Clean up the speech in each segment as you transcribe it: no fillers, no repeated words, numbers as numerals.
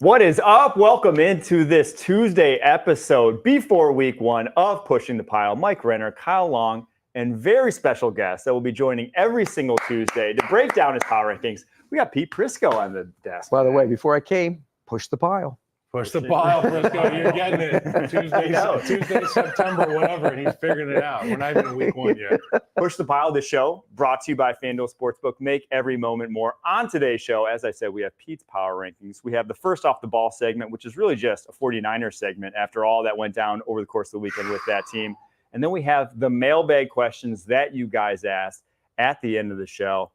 What is up? Welcome into this Tuesday episode before week one of Pushing the Pile. Mike Renner, Kyle Long, and very special guests that will be joining every single Tuesday to break down his power rankings. We got Pete Prisco on the desk. By the way, before I came, push the pile. Push the pile, Prisco. You're getting it. Tuesday, September, whatever, and he's figuring it out. We're not even in week one yet. Push the Pile, the show brought to you by FanDuel Sportsbook. Make every moment more. On today's show, as I said, we have Pete's Power Rankings. We have the first off the ball segment, which is really just a 49ers segment after all that went down over the course of the weekend with that team. And then we have the mailbag questions that you guys asked at the end of the show.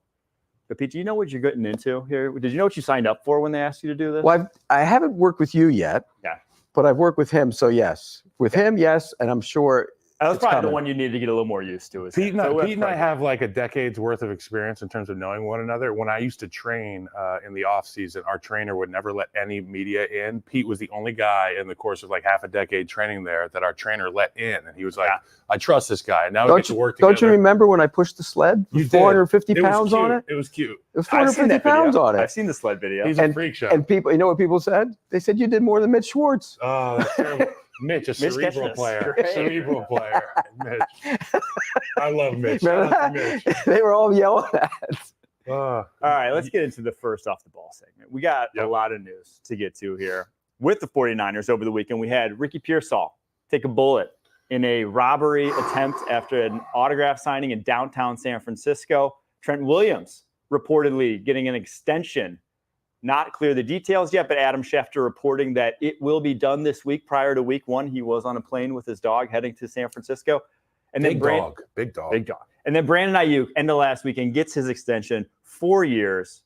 But Pete, do you know what you're getting into here? Did you know what you signed up for when they asked you to do this? Well, I haven't worked with you yet. Yeah. But I've worked with him, so yes. With him, yes, and I'm sure that's probably the one you need to get a little more used to. Pete and I have like a decade's worth of experience in terms of knowing one another. When I used to train in the off season, our trainer would never let any media in. Pete was the only guy in the course of like half a decade training there that our trainer let in, and he was like, "I trust this guy." And now we get to work together. Don't you remember when I pushed the sled? You 450 pounds on it. It was cute. It was 450 pounds on it. I've seen the sled video. He's a freak show. And people, you know what people said? They said you did more than Mitch Schwartz. Oh, that's terrible. Mitch, a cerebral player. Cerebral player. Mitch. I love Mitch. Mitch. They were all yelling at us. All right, let's get into the first off the ball segment. We got a lot of news to get to here. With the 49ers over the weekend, we had Ricky Pearsall take a bullet in a robbery attempt after an autograph signing in downtown San Francisco. Trent Williams reportedly getting an extension. Not clear the details yet, but Adam Schefter reporting that it will be done this week. Prior to week one, he was on a plane with his dog heading to San Francisco. And Big then dog. And then Brandon Aiyuk, end of last weekend, gets his extension, 4 years,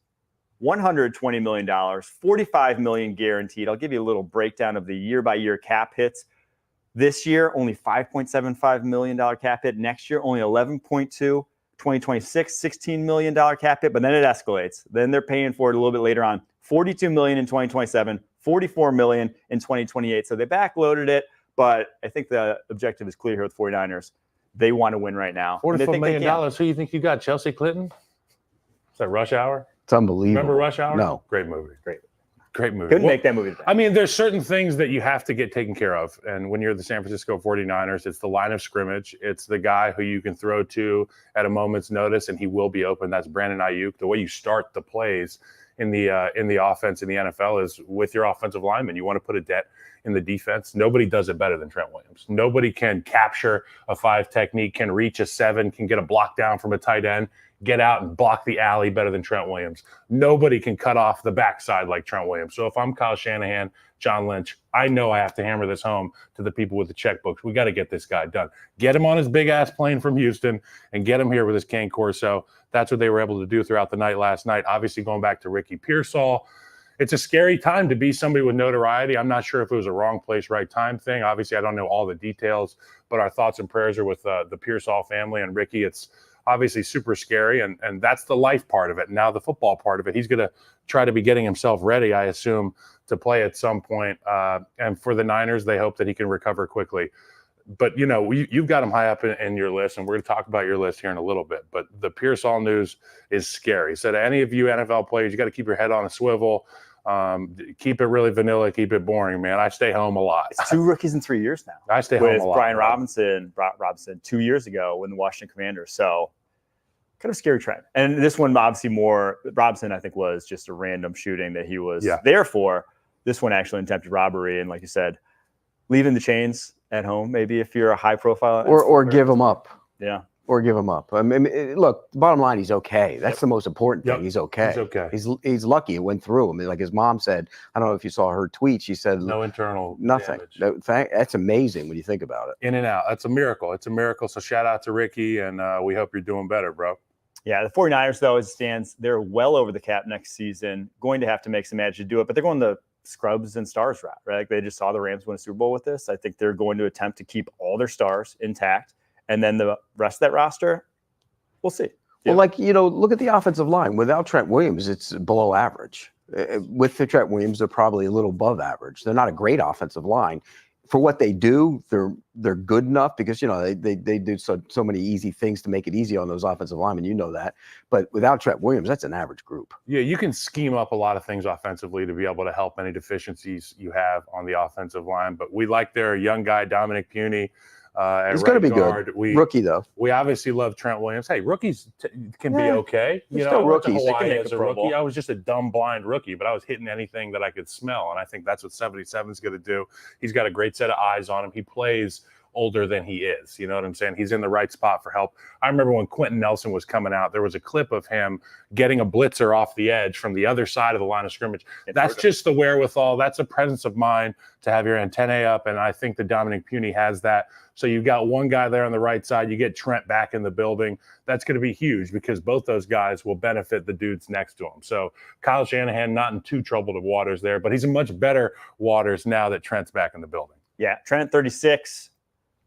$120 million, $45 million guaranteed. I'll give you a little breakdown of the year-by-year cap hits. This year, only $5.75 million cap hit. Next year, only $11.2. 2026, $16 million cap hit, but then it escalates. Then they're paying for it a little bit later on. $42 million in 2027, $44 million in 2028. So they backloaded it, but I think the objective is clear here with 49ers. They want to win right now. $44 million. Who do you think you got? Chelsea Clinton? Is that Rush Hour? It's unbelievable. Remember Rush Hour? No. Great movie. Great movie. Couldn't make that movie today. I mean, there's certain things that you have to get taken care of. And when you're the San Francisco 49ers, it's the line of scrimmage. It's the guy who you can throw to at a moment's notice, and he will be open. That's Brandon Aiyuk. The way you start the plays in the offense in the NFL is with your offensive lineman. You want to put a dent in the defense. Nobody does it better than Trent Williams. Nobody can capture a 5 technique, can reach a 7, can get a block down from a tight end, get out and block the alley better than Trent Williams. Nobody can cut off the backside like Trent Williams. So if I'm Kyle Shanahan, John Lynch, I know I have to hammer this home to the people with the checkbooks. We got to get this guy done. Get him on his big-ass plane from Houston and get him here with his cane Corso. That's what they were able to do throughout the night last night. Obviously, going back to Ricky Pearsall, it's a scary time to be somebody with notoriety. I'm not sure if it was a wrong place, right time thing. Obviously, I don't know all the details, but our thoughts and prayers are with the Pearsall family and Ricky. It's obviously super scary, and that's the life part of it. Now the football part of it, he's going to try to be getting himself ready, I assume, to play at some point. And for the Niners, they hope that he can recover quickly. But, you know, you've got him high up in your list, and we're going to talk about your list here in a little bit. But the Pearsall news is scary. So to any of you NFL players, you got to keep your head on a swivel. Keep it really vanilla, keep it boring, man. I stay home a lot. It's 2 rookies in 3 years now. I stay home a lot. With Brian Robinson 2 years ago when the Washington Commanders. So kind of scary trend. And this one, obviously, more Robinson, I think, was just a random shooting that he was there for. This one actually attempted robbery, and like you said, leaving the chains at home. Maybe if you're a high profile, or give him up. Yeah. Or give him up. I mean, look, the bottom line, he's okay. That's the most important thing. Yep. He's okay. He's okay. He's lucky it went through. I mean, like his mom said, I don't know if you saw her tweet. She said no internal nothing. damage. That's amazing when you think about it. In and out. That's a miracle. It's a miracle. So shout out to Ricky, and we hope you're doing better, bro. Yeah, the 49ers, though, as it stands, they're well over the cap next season. Going to have to make some magic to do it, but they're going the scrubs and stars route, right? Like they just saw the Rams win a Super Bowl with this. I think they're going to attempt to keep all their stars intact, and then the rest of that roster, we'll see. Well, like, you know, look at the offensive line. Without Trent Williams, it's below average. With the Trent Williams, they're probably a little above average. They're not a great offensive line. for what they do, they're good enough because, you know, they do so many easy things to make it easy on those offensive linemen. You know that. But without Trent Williams, that's an average group. Yeah, you can scheme up a lot of things offensively to be able to help any deficiencies you have on the offensive line. But we like their young guy, Dominic Puni. He's going to be good. Rookie, though. We obviously love Trent Williams. Hey, rookies can be okay. You know, still I went to rookies. Hawaii as a rookie. I was just a dumb, blind rookie, but I was hitting anything that I could smell. And I think that's what 77 is going to do. He's got a great set of eyes on him. He plays older than he is. You know what I'm saying? He's in the right spot for help. I remember when Quentin Nelson was coming out, there was a clip of him getting a blitzer off the edge from the other side of the line of scrimmage. That's just the wherewithal. That's a presence of mind to have your antennae up. And I think that Dominic Puni has that. So you've got one guy there on the right side. You get Trent back in the building. That's going to be huge because both those guys will benefit the dudes next to him. So Kyle Shanahan not in too troubled of waters there, but he's in much better waters now that Trent's back in the building. Yeah, Trent 36.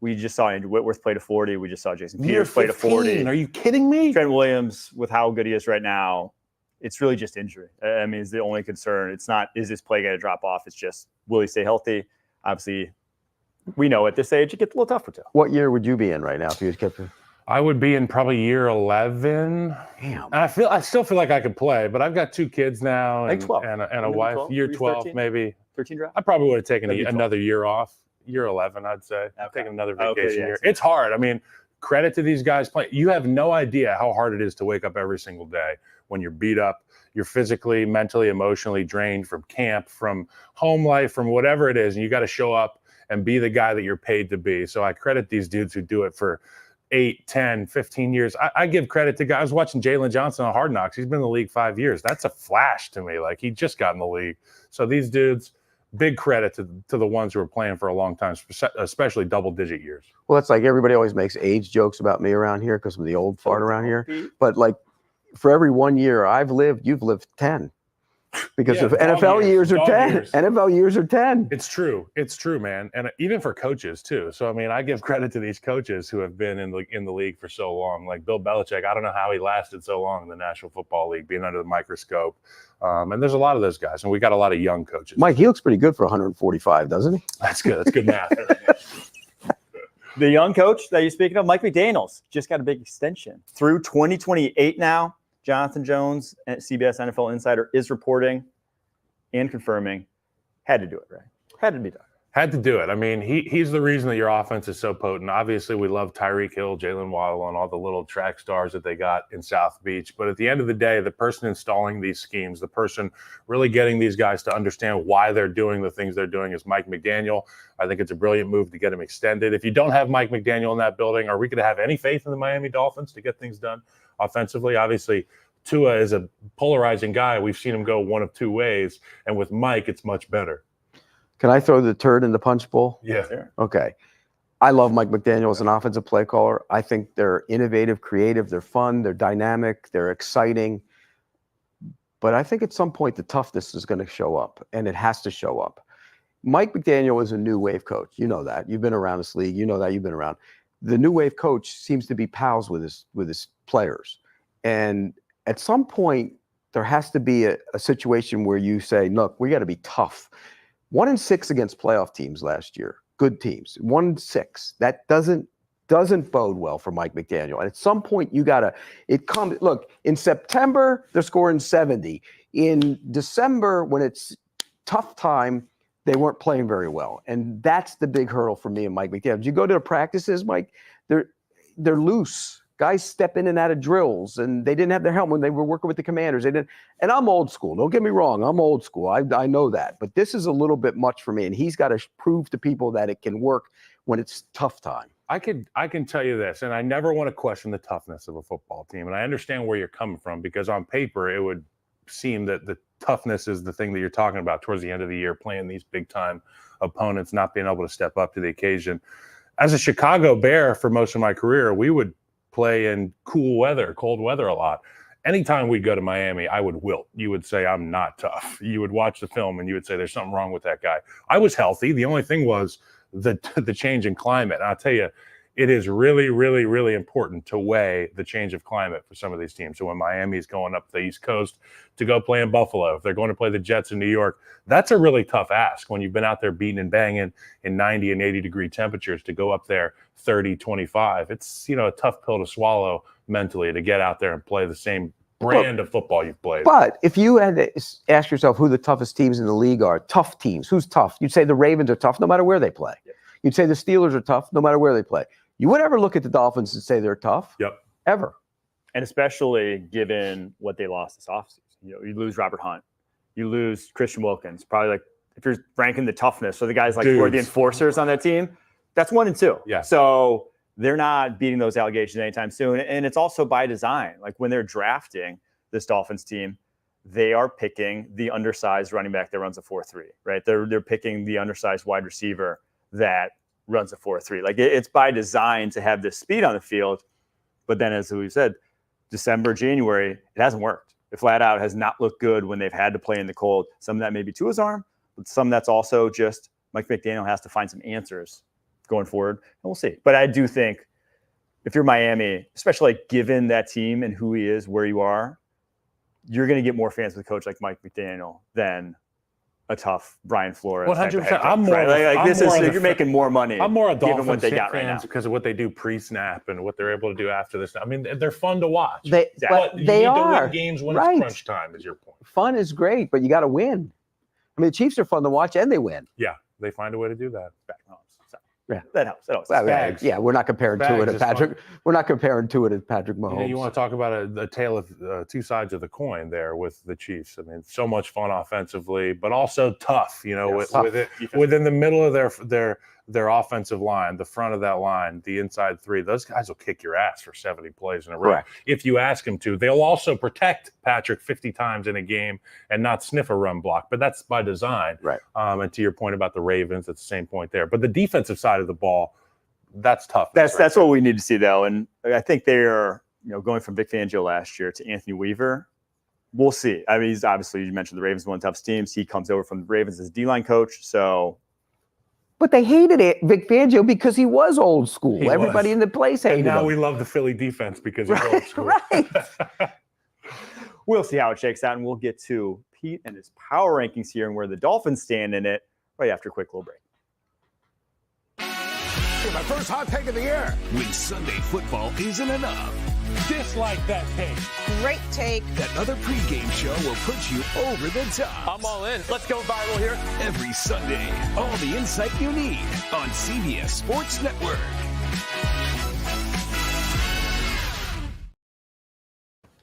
We just saw Andrew Whitworth play to 40. We just saw Jason Peters play to 40. Are you kidding me? Trent Williams, with how good he is right now, it's really just injury. I mean, it's the only concern. It's not, is this play going to drop off? It's just, will he stay healthy? Obviously, we know at this age, it gets a little tougher too. What year would you be in right now if you kept it? I would be in probably year 11. Damn. And I still feel like I could play, but I've got 2 kids now and, 12. and a wife. 12? Year 12, 13? maybe. 13 draft? I probably would have taken That'd be another year off. Year 11, I'd say. Okay. Taking another vacation yeah, year. It's hard. I mean, credit to these guys playing. You have no idea how hard it is to wake up every single day when you're beat up. You're physically, mentally, emotionally drained from camp, from home life, from whatever it is. And you got to show up and be the guy that you're paid to be. So I credit these dudes who do it for 8, 10, 15 years. I give credit to guys. I was watching Jalen Johnson on Hard Knocks. He's been in the league 5 years. That's a flash to me. Like, he just got in the league. So these dudes, big credit to the ones who are playing for a long time, especially double-digit years. Well, it's like everybody always makes age jokes about me around here because I'm the old fart around here. But, like, for every 1 year I've lived, you've lived 10. Because if NFL years are 10. NFL years are 10. It's true. It's true, man. And even for coaches, too. So, I mean, I give credit to these coaches who have been in the league for so long. Like Bill Belichick, I don't know how he lasted so long in the National Football League, being under the microscope. And there's a lot of those guys. And we got a lot of young coaches. Mike, he looks pretty good for 145, doesn't he? That's good. That's good math. The young coach that you're speaking of, Mike McDaniels, just got a big extension. Through 2028 now, Jonathan Jones, CBS NFL Insider, is reporting and confirming. Had to do it, right? Had to be done. Had to do it. I mean, he's the reason that your offense is so potent. Obviously, we love Tyreek Hill, Jalen Waddle, and all the little track stars that they got in South Beach. But at the end of the day, the person installing these schemes, the person really getting these guys to understand why they're doing the things they're doing is Mike McDaniel. I think it's a brilliant move to get him extended. If you don't have Mike McDaniel in that building, are we going to have any faith in the Miami Dolphins to get things done offensively? Obviously, Tua is a polarizing guy. We've seen him go one of 2 ways. And with Mike, it's much better. Can I throw the turd in the punch bowl? Yeah. Okay. I love Mike McDaniel as an offensive play caller. I think they're innovative, creative, they're fun, they're dynamic, they're exciting. But I think at some point the toughness is going to show up, and it has to show up. Mike McDaniel is a new wave coach. You know that. You've been around this league. You know that. You've been around. The new wave coach seems to be pals with his players. And at some point, there has to be a situation where you say, look, we got to be tough. 1-6 against playoff teams last year, good teams. 1-6. That doesn't bode well for Mike McDaniel. And at some point, you gotta. Look, in September they're scoring 70. In December, when it's tough time, they weren't playing very well, and that's the big hurdle for me and Mike McDaniel. Did you go to the practices, Mike? They're loose. Guys step in and out of drills, and they didn't have their helmet when they were working with the Commanders. They didn't. And I'm old school. Don't get me wrong. I'm old school. I know that. But this is a little bit much for me, and he's got to prove to people that it can work when it's tough time. I can tell you this, and I never want to question the toughness of a football team. And I understand where you're coming from, because on paper it would seem that the toughness is the thing that you're talking about towards the end of the year, playing these big-time opponents, not being able to step up to the occasion. As a Chicago Bear for most of my career, we would play in cold weather a lot. Anytime we'd go to Miami, I would wilt. You would say, I'm not tough. You would watch the film and you would say, there's something wrong with that guy. I was healthy. The only thing was the change in climate. And I'll tell you, it is really, really, really important to weigh the change of climate for some of these teams. So when Miami's going up the East Coast to go play in Buffalo, if they're going to play the Jets in New York, that's a really tough ask when you've been out there beating and banging in 90 and 80 degree temperatures to go up there 30, 25. It's, a tough pill to swallow mentally to get out there and play the same brand of football you've played. But if you had to ask yourself who the toughest teams in the league are, tough teams, who's tough? You'd say the Ravens are tough no matter where they play. Yep. You'd say the Steelers are tough no matter where they play. You would ever look at the Dolphins and say they're tough? Yep. Ever. And especially given what they lost this offseason. You lose Robert Hunt. You lose Christian Wilkins. Probably like, if you're ranking the toughness, so the guys like who are the enforcers on that team, that's 1 and 2. Yeah. So they're not beating those allegations anytime soon. And it's also by design. Like when they're drafting this Dolphins team, they are picking the undersized running back that runs a 4.3, right? They're picking the undersized wide receiver that runs a 4.3. Like it's by design to have this speed on the field. But then, as we said, December, January, it hasn't worked. It flat out has not looked good when they've had to play in the cold. Some of that may be to his arm, but some that's also just Mike McDaniel has to find some answers going forward, and we'll see. But I do think if you're Miami, especially like given that team and who he is, where you are, you're going to get more fans with a coach like Mike McDaniel than a tough Brian Flores. 100%. I'm more. Right? Like this is you're making more money. I'm more a given Dolphins what they got right fans now because of what they do pre-snap and what they're able to do after this. I mean, they're fun to watch. But you they need are to win games when right. it's crunch time. Is your point? Fun is great, but you got to win. I mean, the Chiefs are fun to watch and they win. Yeah, they find a way to do that. Yeah, that helps. That helps. Well, yeah, we're not comparing Tua to Patrick. We're not comparing Tua to Patrick Mahomes. You want to talk about a tale of two sides of the coin there with the Chiefs. I mean, so much fun offensively, but also tough. Within the middle of their offensive line, the front of that line, the inside three. Those guys will kick your ass for 70 plays in a row. Correct. If you ask them to. They'll also protect Patrick 50 times in a game and not sniff a run block, but that's by design. Right. And to your point about the Ravens, it's the same point there. But the defensive side of the ball, that's tough. That's what we need to see, though. And I think they're going from Vic Fangio last year to Anthony Weaver. We'll see. I mean, he's obviously, you mentioned the Ravens, one of the toughest teams. He comes over from the Ravens as D-line coach, so. But they hated it, Vic Fangio, because he was old school. Everybody in the place hated him. Now we love the Philly defense because he's old school. Right. We'll see how it shakes out, and we'll get to Pete and his power rankings here and where the Dolphins stand in it right after a quick little break. My first hot take of the year. When Sunday football isn't enough. Dislike that take. Great take. That other pregame show will put you over the top. I'm all in. Let's go viral here. Every Sunday, all the insight you need on CBS Sports Network.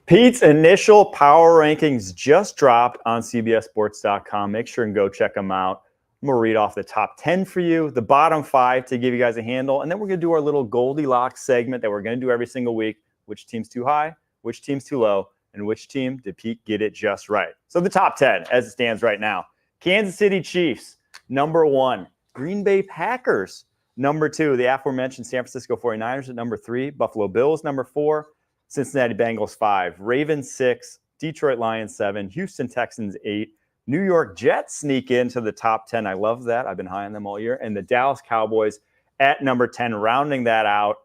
Pete's initial power rankings just dropped on CBSSports.com. Make sure and go check them out. I'm going to read off the top 10 for you, the bottom 5 to give you guys a handle, and then we're going to do our little Goldilocks segment that we're going to do every single week. Which team's too high, which team's too low, and which team did Pete get it just right? So the top 10 as it stands right now. Kansas City Chiefs, number 1. Green Bay Packers, number 2. The aforementioned San Francisco 49ers at number 3. Buffalo Bills, number 4. Cincinnati Bengals, 5. Ravens, 6. Detroit Lions, 7. Houston Texans, 8. New York Jets sneak into the top 10. I love that. I've been high on them all year. And the Dallas Cowboys at number 10, rounding that out.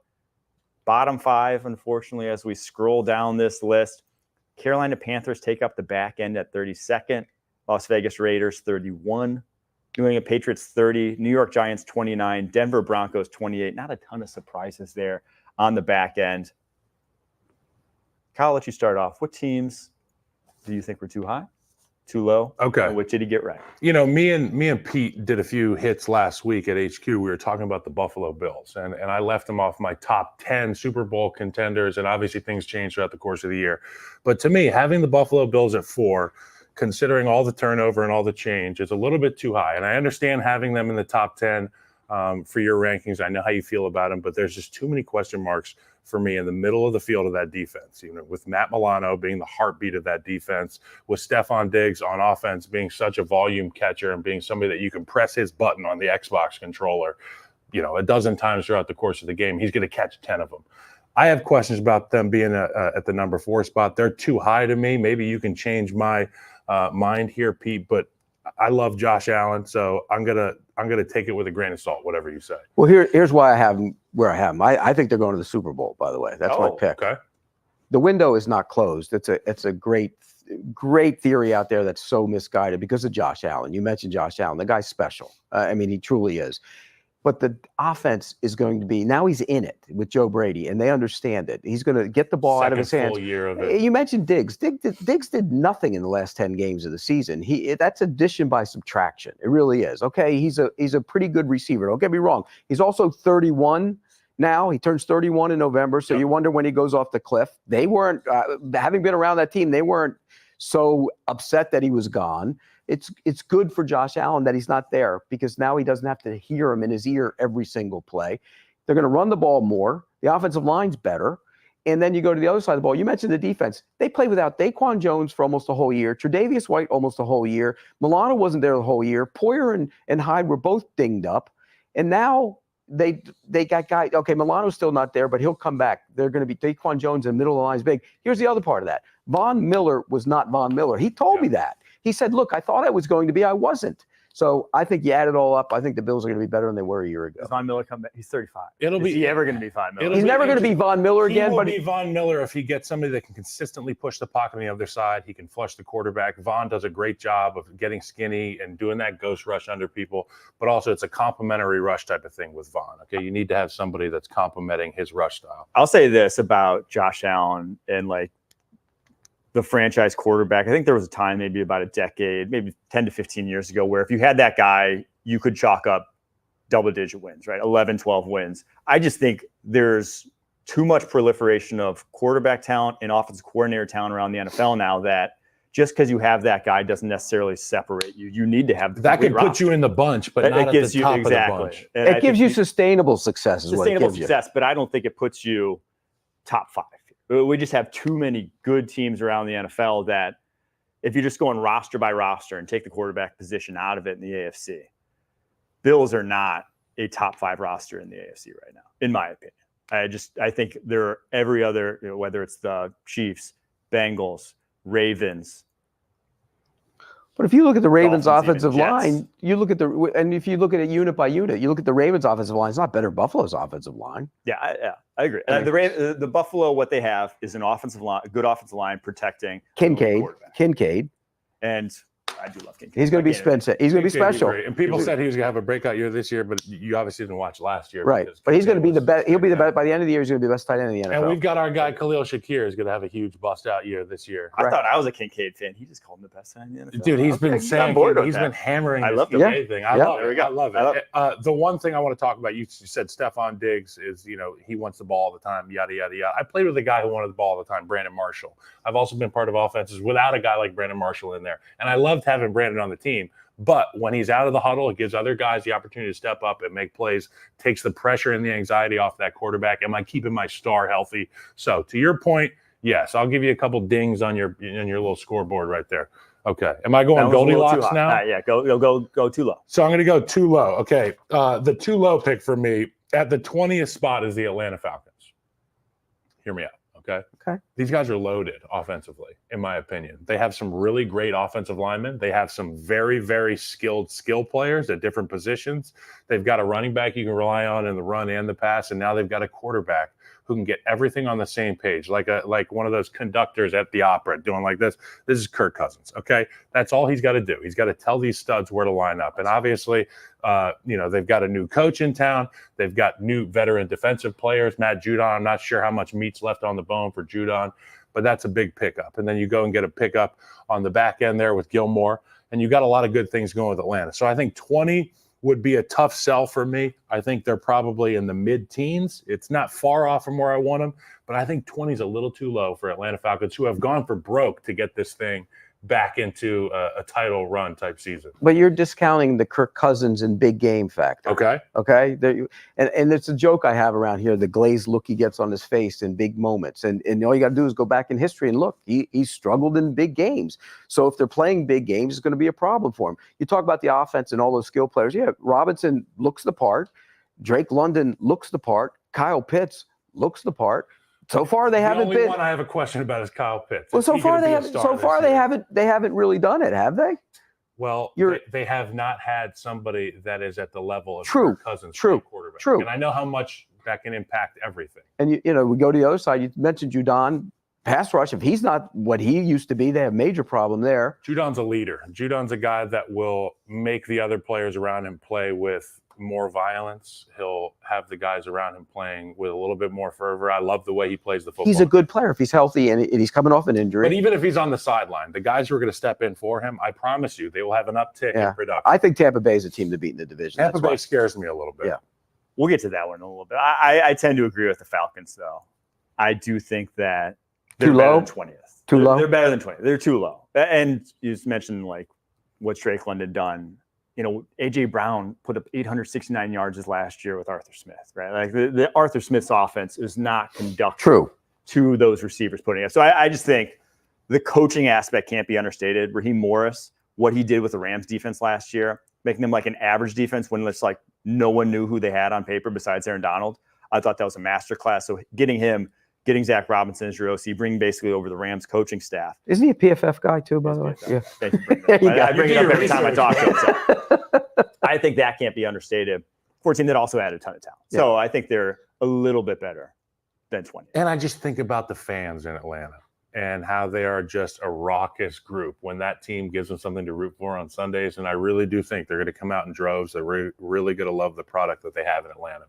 Bottom 5, unfortunately, as we scroll down this list, Carolina Panthers take up the back end at 32nd. Las Vegas Raiders, 31. New England Patriots, 30. New York Giants, 29. Denver Broncos, 28. Not a ton of surprises there on the back end. Kyle, I'll let you start off. What teams do you think were too high, too low? Okay. And what did he get right? Me and Pete did a few hits last week at HQ. We were talking about the Buffalo Bills, and I left them off my top 10 Super Bowl contenders, and obviously things changed throughout the course of the year. But to me, having the Buffalo Bills at 4, considering all the turnover and all the change, is a little bit too high. And I understand having them in the top 10 for your rankings. I know how you feel about them, but there's just too many question marks for me in the middle of the field of that defense, with Matt Milano being the heartbeat of that defense, with Stephon Diggs on offense being such a volume catcher and being somebody that you can press his button on the Xbox controller, a dozen times throughout the course of the game. He's going to catch 10 of them. I have questions about them being at the number 4 spot. They're too high to me. Maybe you can change my mind here, Pete, but I love Josh Allen, so I'm gonna take it with a grain of salt, whatever you say. Well, here's why I have him where I have him. I think they're going to the Super Bowl, by the way. That's my pick. Okay. The window is not closed. It's a great theory out there that's so misguided because of Josh Allen. You mentioned Josh Allen. The guy's special. I mean, he truly is. But the offense is going to be, now he's in it with Joe Brady, and they understand it. He's going to get the ball out of his hands. Full year of it. You mentioned Diggs. Diggs did nothing in the last 10 games of the season. That's addition by subtraction. It really is. Okay, he's a pretty good receiver. Don't get me wrong. He's also 31 now. He turns 31 in November, so you wonder when he goes off the cliff. They weren't, having been around that team, they weren't so upset that he was gone. It's good for Josh Allen that he's not there because now he doesn't have to hear him in his ear every single play. They're going to run the ball more. The offensive line's better. And then you go to the other side of the ball. You mentioned the defense. They played without Daquan Jones for almost a whole year. Tre'Davious White almost a whole year. Milano wasn't there the whole year. Poyer and Hyde were both dinged up. And now they got guys. Okay, Milano's still not there, but he'll come back. They're going to be Daquan Jones in the middle of the line is big. Here's the other part of that. Von Miller was not Von Miller. He told me that. He said, look, I thought I was going to be. I wasn't. So I think you add it all up. I think the Bills are going to be better than they were a year ago. Does Von Miller come back? He's 35. Is he ever going to be Von Miller? He's never going to be Von Miller again. He will be Von Miller if he gets somebody that can consistently push the pocket on the other side. He can flush the quarterback. Von does a great job of getting skinny and doing that ghost rush under people. But also it's a complementary rush type of thing with Von. Okay, you need to have somebody that's complementing his rush style. I'll say this about Josh Allen and the franchise quarterback. I think there was a time, maybe about a decade, maybe 10 to 15 years ago, where if you had that guy, you could chalk up double-digit wins, right? 11, 12 wins. I just think there's too much proliferation of quarterback talent and offensive coordinator talent around the NFL now that just because you have that guy doesn't necessarily separate you. You need to have the that could roster. put you in the bunch, but not at the top of the bunch. And it gives you sustainable success is what it gives you. But I don't think it puts you top 5. We just have too many good teams around the NFL that if you're just going roster by roster and take the quarterback position out of it in the AFC, Bills are not a top 5 roster in the AFC right now, in my opinion. I think there are every other, whether it's the Chiefs, Bengals, Ravens. But if you look at the Ravens' Dolphins, offensive even line, and if you look at it unit by unit, you look at the Ravens' offensive line, it's not better than Buffalo's offensive line. Yeah, I agree. The Buffalo, what they have is an offensive line, a good offensive line protecting Kincaid. And I do love Kincaid. He's going to be special. He's going to be special. And people said he was going to have a breakout year this year, but you obviously didn't watch last year. Right. But he's going to be the best. He'll be the best. By the end of the year, he's going to be the best tight end in the NFL. And we've got our guy, Khalil Shakir, is going to have a huge bust-out year this year. I thought I was a Kincaid fan. He just called him the best tight end in the NFL. Dude, he's been saying he's been hammering this Kincaid thing. I love it. The one thing I want to talk about, you said Stephon Diggs is, he wants the ball all the time, yada, yada, yada. I played with a guy who wanted the ball all the time, Brandon Marshall. I've also been part of offenses without a guy like Brandon Marshall in there. And I loved having Brandon on the team. But when he's out of the huddle, it gives other guys the opportunity to step up and make plays, takes the pressure and the anxiety off that quarterback. Am I keeping my star healthy? So to your point, yes, I'll give you a couple dings on your little scoreboard right there. Okay. Am I going Goldilocks now? Yeah, go too low. So I'm going to go too low. Okay. The too low pick for me at the 20th spot is the Atlanta Falcons. Hear me out. Okay. These guys are loaded offensively, in my opinion. They have some really great offensive linemen. They have some very, very skilled skill players at different positions. They've got a running back you can rely on in the run and the pass, and now they've got a quarterback who can get everything on the same page, like one of those conductors at the opera doing like this. This is Kirk Cousins, okay? That's all he's got to do. He's got to tell these studs where to line up. And obviously, they've got a new coach in town. They've got new veteran defensive players. Matt Judon, I'm not sure how much meat's left on the bone for Judon, but that's a big pickup. And then you go and get a pickup on the back end there with Gilmore, and you got a lot of good things going with Atlanta. So I think 20 would be a tough sell for me. I think they're probably in the mid-teens. It's not far off from where I want them, but I think 20 is a little too low for Atlanta Falcons, who have gone for broke to get this thing back into a title run type season. But you're discounting the Kirk Cousins and big game factor. Okay. And it's a joke I have around here, the glazed look he gets on his face in big moments. And all you got to do is go back in history and look, he struggled in big games. So if they're playing big games, it's going to be a problem for him. You talk about the offense and all those skill players. Yeah, Robinson looks the part. Drake London looks the part. Kyle Pitts looks the part. So far, they haven't been. The only one I have a question about is Kyle Pitts. Well, so far they haven't really done it, have they? Well, they have not had somebody that is at the level of Kirk Cousins quarterback. True. And I know how much that can impact everything. And, we go to the other side. You mentioned Judon. Pass rush, if he's not what he used to be, they have a major problem there. Judon's a leader. Judon's a guy that will make the other players around him play with more violence. He'll have the guys around him playing with a little bit more fervor. I love the way he plays the football. He's a good player if he's healthy and he's coming off an injury. But even if he's on the sideline, the guys who are going to step in for him, I promise you, they will have an uptick in production. I think Tampa Bay is a team to beat in the division. Tampa Bay scares me a little bit. Yeah. We'll get to that one in a little bit. I tend to agree with the Falcons, though. I do think that they're too better low? than 20th. Too low? They're better than 20th. They're too low. And you just mentioned like what Strickland had done. A.J. Brown put up 869 yards his last year with Arthur Smith, right? Like the Arthur Smith's offense is not conducive to those receivers putting it. So I just think the coaching aspect can't be understated. Raheem Morris, what he did with the Rams defense last year, making them like an average defense when it's like no one knew who they had on paper besides Aaron Donald. I thought that was a masterclass. So getting Zach Robinson as your OC, bringing basically over the Rams coaching staff. Isn't he a PFF guy too, by the way? Yeah. Thank you for bringing that up. I bring it up every time I talk to him. So. I think that can't be understated for a team that also had a ton of talent. Yeah. So I think they're a little bit better than 20. And I just think about the fans in Atlanta and how they are just a raucous group when that team gives them something to root for on Sundays. And I really do think they're going to come out in droves. They're really going to love the product that they have in Atlanta.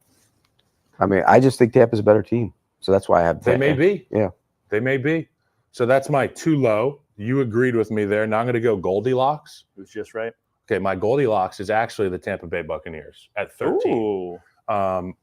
I mean, I just think Tampa's a better team. So that's why I have. They may be. Yeah. They may be. So that's my too low. You agreed with me there. Now I'm going to go Goldilocks. Who's just right? Okay, my Goldilocks is actually the Tampa Bay Buccaneers at 13. Ooh.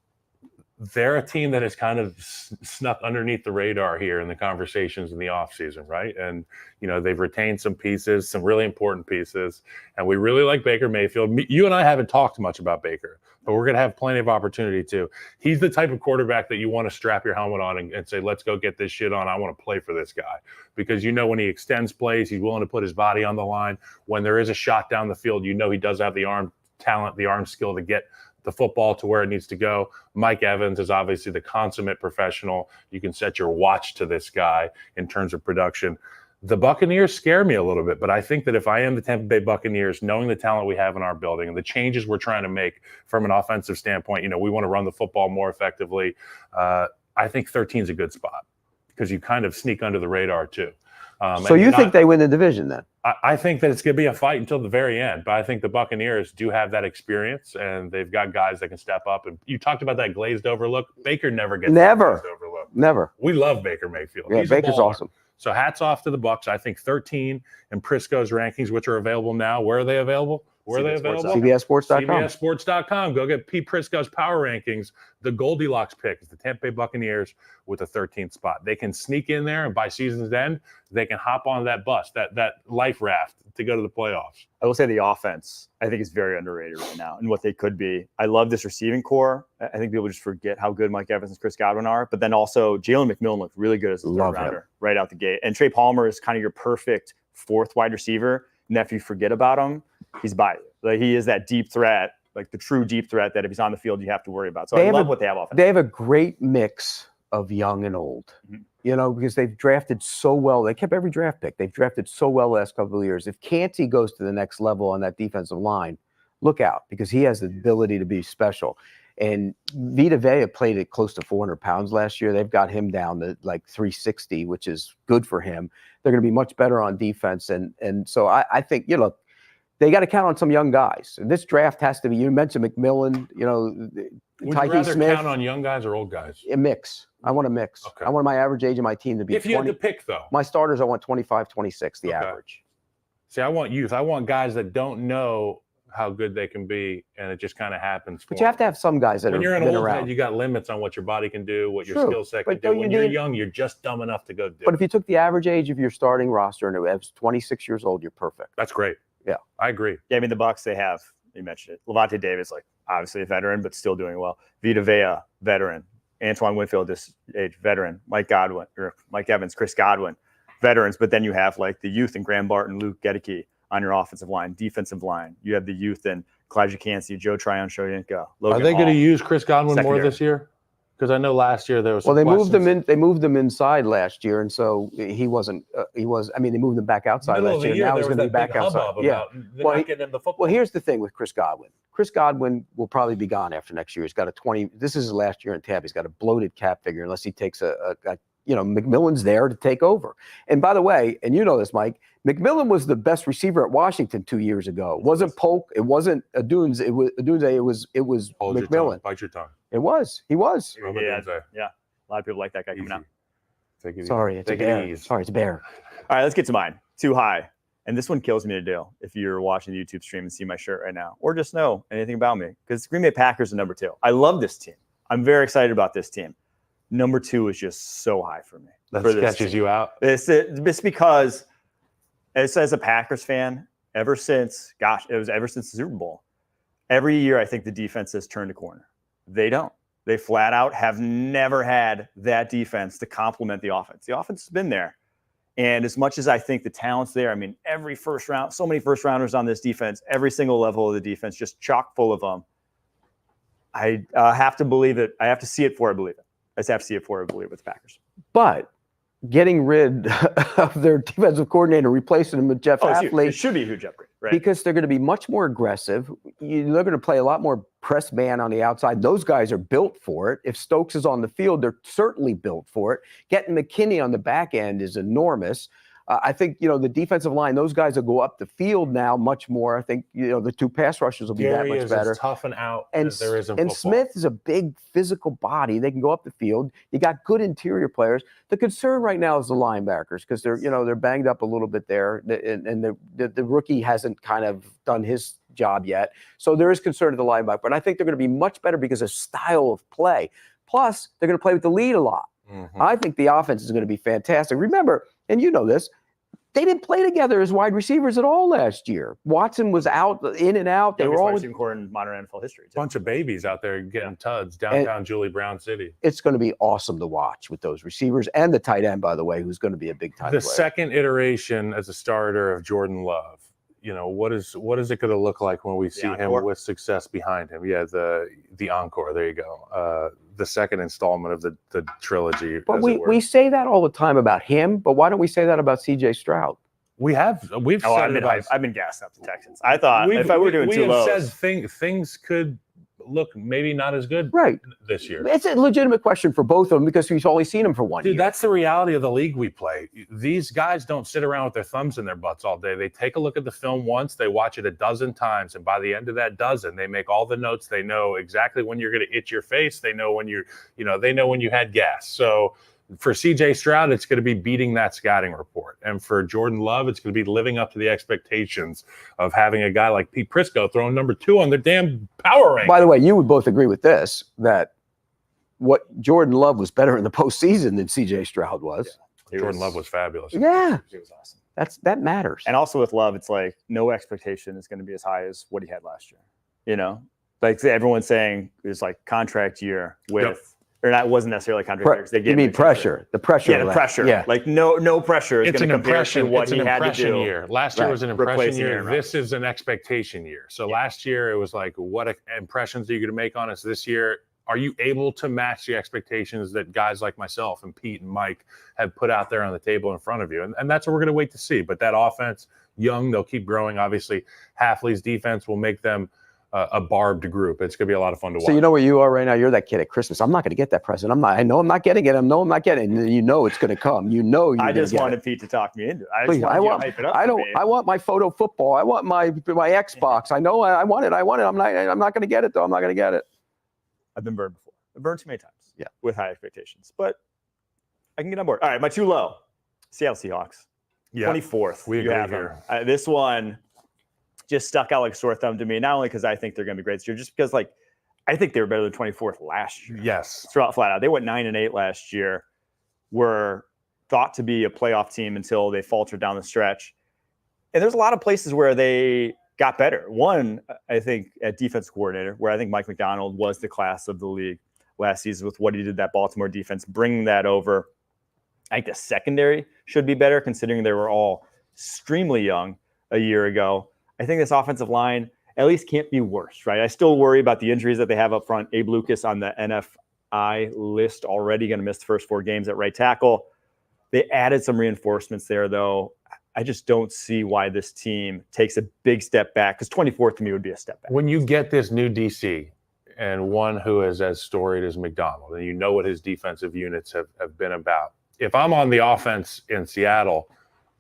They're a team that has kind of snuck underneath the radar here in the conversations in the offseason, right? And, they've retained some pieces, some really important pieces. And we really like Baker Mayfield. You and I haven't talked much about Baker, but we're going to have plenty of opportunity too. He's the type of quarterback that you want to strap your helmet on and say, let's go get this shit on. I want to play for this guy. Because when he extends plays, he's willing to put his body on the line. When there is a shot down the field, he does have the arm talent, the arm skill to get the football to where it needs to go. Mike Evans is obviously the consummate professional. You can set your watch to this guy in terms of production. The Buccaneers scare me a little bit, but I think that if I am the Tampa Bay Buccaneers, knowing the talent we have in our building and the changes we're trying to make from an offensive standpoint, we want to run the football more effectively. I think 13 is a good spot because you kind of sneak under the radar too. So you think they win the division then? I think that it's going to be a fight until the very end, but I think the Buccaneers do have that experience and they've got guys that can step up. And you talked about that glazed over look. Baker never gets that glazed over look. Never. We love Baker Mayfield. Yeah, He's Baker's awesome. So hats off to the Bucs. I think 13 in Prisco's rankings, which are available now. Where are they available? CBSSports.com. CBSSports.com. Go get Pete Prisco's Power Rankings. The Goldilocks pick is the Tampa Bay Buccaneers with a 13th spot. They can sneak in there, and by season's end, they can hop on that bus, that life raft to go to the playoffs. I will say the offense, I think, is very underrated right now and what they could be. I love this receiving core. I think people just forget how good Mike Evans and Chris Godwin are. But then also Jalen McMillan looked really good as a third rounder right out the gate. And Trey Palmer is kind of your perfect fourth wide receiver. And if you forget about him, he's by you. Like he is that deep threat, like the true deep threat that if he's on the field, you have to worry about. So I love what they have offensively. They have a great mix of young and old, because they've drafted so well. They kept every draft pick. They've drafted so well the last couple of years. If Canty goes to the next level on that defensive line, look out because he has the ability to be special. And Vita Vea played at close to 400 pounds last year. They've got him down to like 360, which is good for him. They're going to be much better on defense. And so I think, they got to count on some young guys. And this draft has to be, you mentioned McMillan, Would Tyke you rather Smith. count on young guys or old guys? A mix. I want a mix. Okay. I want my average age of my team to be If you had to pick, though. My starters, I want 25, 26, the average. See, I want youth. I want guys that don't know how good they can be, and it just kind of happens. But you have to have some guys that when you're an been old around. head, you got limits on what your body can do, what your True. skill set can But do. don't When you you're need- young, you're just dumb enough to go do But it. if you took the average age of your starting roster and it was 26 years old, you're perfect. That's great. Yeah. I agree. Yeah, I mean, the Bucs, they have, you mentioned it, Levante Davis, like obviously a veteran, but still doing well. Vita Vea, veteran. Antoine Winfield, this age, veteran. Mike Evans, Chris Godwin, veterans. But then you have like the youth in Graham Barton, Luke Gedeke on your offensive line, defensive line. You have the youth in Kalijah Kancey, Joe Tryon-Shoyinka, Logan Are they going to Hall. use Chris Godwin more Secondary. this year? Because I know last year there was. Well, some they moved them questions. in. They moved them inside last year, and so he wasn't. He was. I mean, they moved them back outside Middle last of the year. year, Now there he's was going to be that back big outside. hubbub Yeah. about they're Well, not getting in the football. Well, here's the thing with Chris Godwin. Chris Godwin will probably be gone after next year. He's got a 20. This is his last year in Tampa. He's got a bloated cap figure unless he takes McMillan's there to take over. And by the way, and you know this, Mike, McMillan was the best receiver at Washington 2 years ago. It wasn't Polk. It wasn't Adunes. It was Adunze. It was Hold your tongue, McMillan. bite your tongue. It was. He was. Remember Yeah. Dunze. Yeah. A lot of people like that guy coming Easy. out. Take it Sorry, easy. it's a Take it bear. easy. Sorry, it's a bear. All right, let's get to mine. Too high. And this one kills me to do if you're watching the YouTube stream and see my shirt right now, or just know anything about me, because Green Bay Packers are number 2. I love this team. I'm very excited about this team. Number 2 is just so high for me. That for this sketches team. you out. It's because, as a Packers fan, ever since the Super Bowl, every year I think the defense has turned a corner. They don't. They flat out have never had that defense to complement the offense. The offense has been there. And as much as I think the talent's there, I mean, every first round, so many first rounders on this defense, every single level of the defense, just chock full of them. I have to believe it. I have to see it before I believe it. I just have to see it before I believe it with the Packers. But getting rid of their defensive coordinator, replacing him with Jeff Hafley. It should be a huge upgrade, right? Because they're going to be much more aggressive. They're going to play a lot more press man on the outside. Those guys are built for it. If Stokes is on the field, they're certainly built for it. Getting McKinney on the back end is enormous. I think, the defensive line, those guys will go up the field now much more. I think, the 2 pass rushers will be that much better. As tough and out And, as there is in and football. Smith is a big physical body. They can go up the field. You got good interior players. The concern right now is the linebackers because they're banged up a little bit there, and the rookie hasn't kind of done his job yet. So there is concern of the linebacker. But I think they're going to be much better because of style of play. Plus, they're going to play with the lead a lot. Mhm. I think the offense is going to be fantastic. Remember, and you know this, they didn't play together as wide receivers at all last year. Watson was out, in and out. They were all. in modern NFL history. Too. Bunch of babies out there getting tuds downtown Julie Brown City. It's going to be awesome to watch with those receivers and the tight end, by the way, who's going to be a big time The player. second iteration as a starter of Jordan Love. What is it going to look like when we see him encore. with success behind him? Yeah, the encore. There you go. The second installment of the trilogy. But as it were. we say that all the time about him, but why don't we say that about C.J. Stroud? we've said I've been gassed up the Texans. I thought if I were doing two lows, said things could look maybe not as good Right. this year. It's a legitimate question for both of them because we've only seen them for 1 year. Dude, that's the reality of the league we play. These guys don't sit around with their thumbs in their butts all day. They take a look at the film once, they watch it a dozen times, and by the end of that dozen, they make all the notes. They know exactly when you're going to itch your face. They know when they know when you had gas. So for CJ Stroud, it's going to be beating that scouting report. And for Jordan Love, it's going to be living up to the expectations of having a guy like Pete Prisco throwing number 2 on the damn power rank. By the way, you would both agree with this, that what Jordan Love was better in the postseason than C.J. Stroud was. Jordan Love was fabulous. Yeah, It was awesome. that matters. And also with Love, it's like no expectation is going to be as high as what he had last year. Like everyone's saying it's like contract year with. Yep. Or that wasn't necessarily contract year. 'Cause they gave You him mean a contract. pressure? The pressure. Yeah, of the that. pressure. Yeah. Like no pressure is It's going an to compare impression. to what It's he an had to impression do. year. Last year Right. was an impression Replacing year. Aaron Rodgers. This is an expectation year. So last year it was like, what impressions are you going to make on us this year? Are you able to match the expectations that guys like myself and Pete and Mike have put out there on the table in front of you? And that's what we're going to wait to see. But that offense, young, they'll keep growing. Obviously, Hafley's defense will make them a barbed group. It's going to be a lot of fun to watch. So you know where you are right now? You're that kid at Christmas. I'm not going to get that present. I know I'm not getting it. I'm not getting it. And you know it's going to come. You know you're I just get wanted it. Pete to talk me into it. I Please, just wanted you to hype it up. for me. I want my photo football. I want my Xbox. I know I want it. I'm not going to get it though. I'm not going to get it. I've been burned before. I've burned too many times. Yeah. With high expectations. But I can get on board. All right, my too low. Seattle Seahawks. Yeah, 24th. we you agree have here. them. This one just stuck out like a sore thumb to me, not only because I think they're going to be great this year, just because I think they were better than 24th last year. Yes. Throughout flat out. They went 9-8 last year, were thought to be a playoff team until they faltered down the stretch. And there's a lot of places where they got better. One, I think, at defense coordinator, where I think Mike McDaniel was the class of the league last season with what he did that Baltimore defense, bringing that over. I think the secondary should be better considering they were all extremely young a year ago. I think this offensive line at least can't be worse, right? I still worry about the injuries that they have up front. Abe Lucas on the list already, going to miss the first 4 games at right tackle. They added some reinforcements there, though. I just don't see why this team takes a big step back, because 24th to me would be a step back. When you get this new DC and one who is as storied as McDaniel, and you know what his defensive units have been about. If I'm on the offense in Seattle,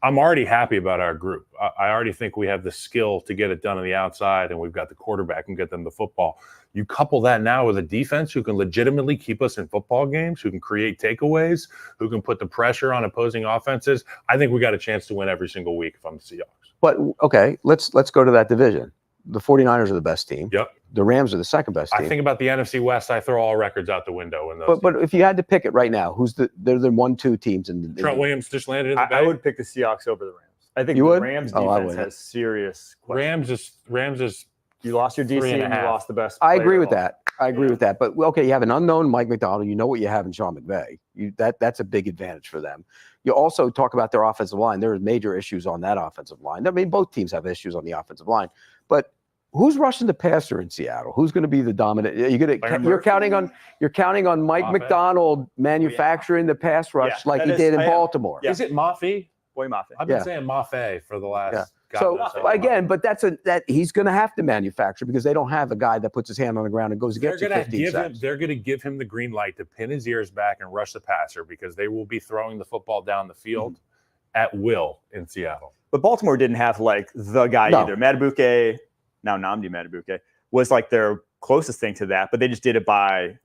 I'm already happy about our group. I already think we have the skill to get it done on the outside, and we've got the quarterback and get them the football. You couple that now with a defense who can legitimately keep us in football games, who can create takeaways, who can put the pressure on opposing offenses. I think we got a chance to win every single week if I'm the Seahawks. But, okay, let's go to that division. The 49ers are the best team. Yep. The Rams are the second best team. I think about the NFC West, I throw all records out the window. In those but if you had to pick it right now, they're the 1-2 teams in Trent Williams just landed in the Bay. I would pick the Seahawks over the Rams. I think You the would? Rams Oh, I defense wouldn't. has serious questions. Rams is You lost your DC and you lost the best I player agree of with all. that. I agree with that. But, okay, you have an unknown Mike McDaniel. You know what you have in Sean McVay. That's a big advantage for them. You also talk about their offensive line. There are major issues on that offensive line. I mean, both teams have issues on the offensive line. But who's rushing the passer in Seattle? Who's going to be the dominant? You're counting on Mike Mafe. McDonald manufacturing the pass rush like he did in Baltimore. Yeah. Is it Mafe? Boy Mafe. I've been saying Mafe for the last. So again, but that he's going to have to manufacture, because they don't have a guy that puts his hand on the ground and goes to get you 15 sacks. They're going to give him the green light to pin his ears back and rush the passer, because they will be throwing the football down the field at will in Seattle. But Baltimore didn't have like the guy either. Madubuike, now Nnamdi Madubuike, was like their closest thing to that, but they just did it by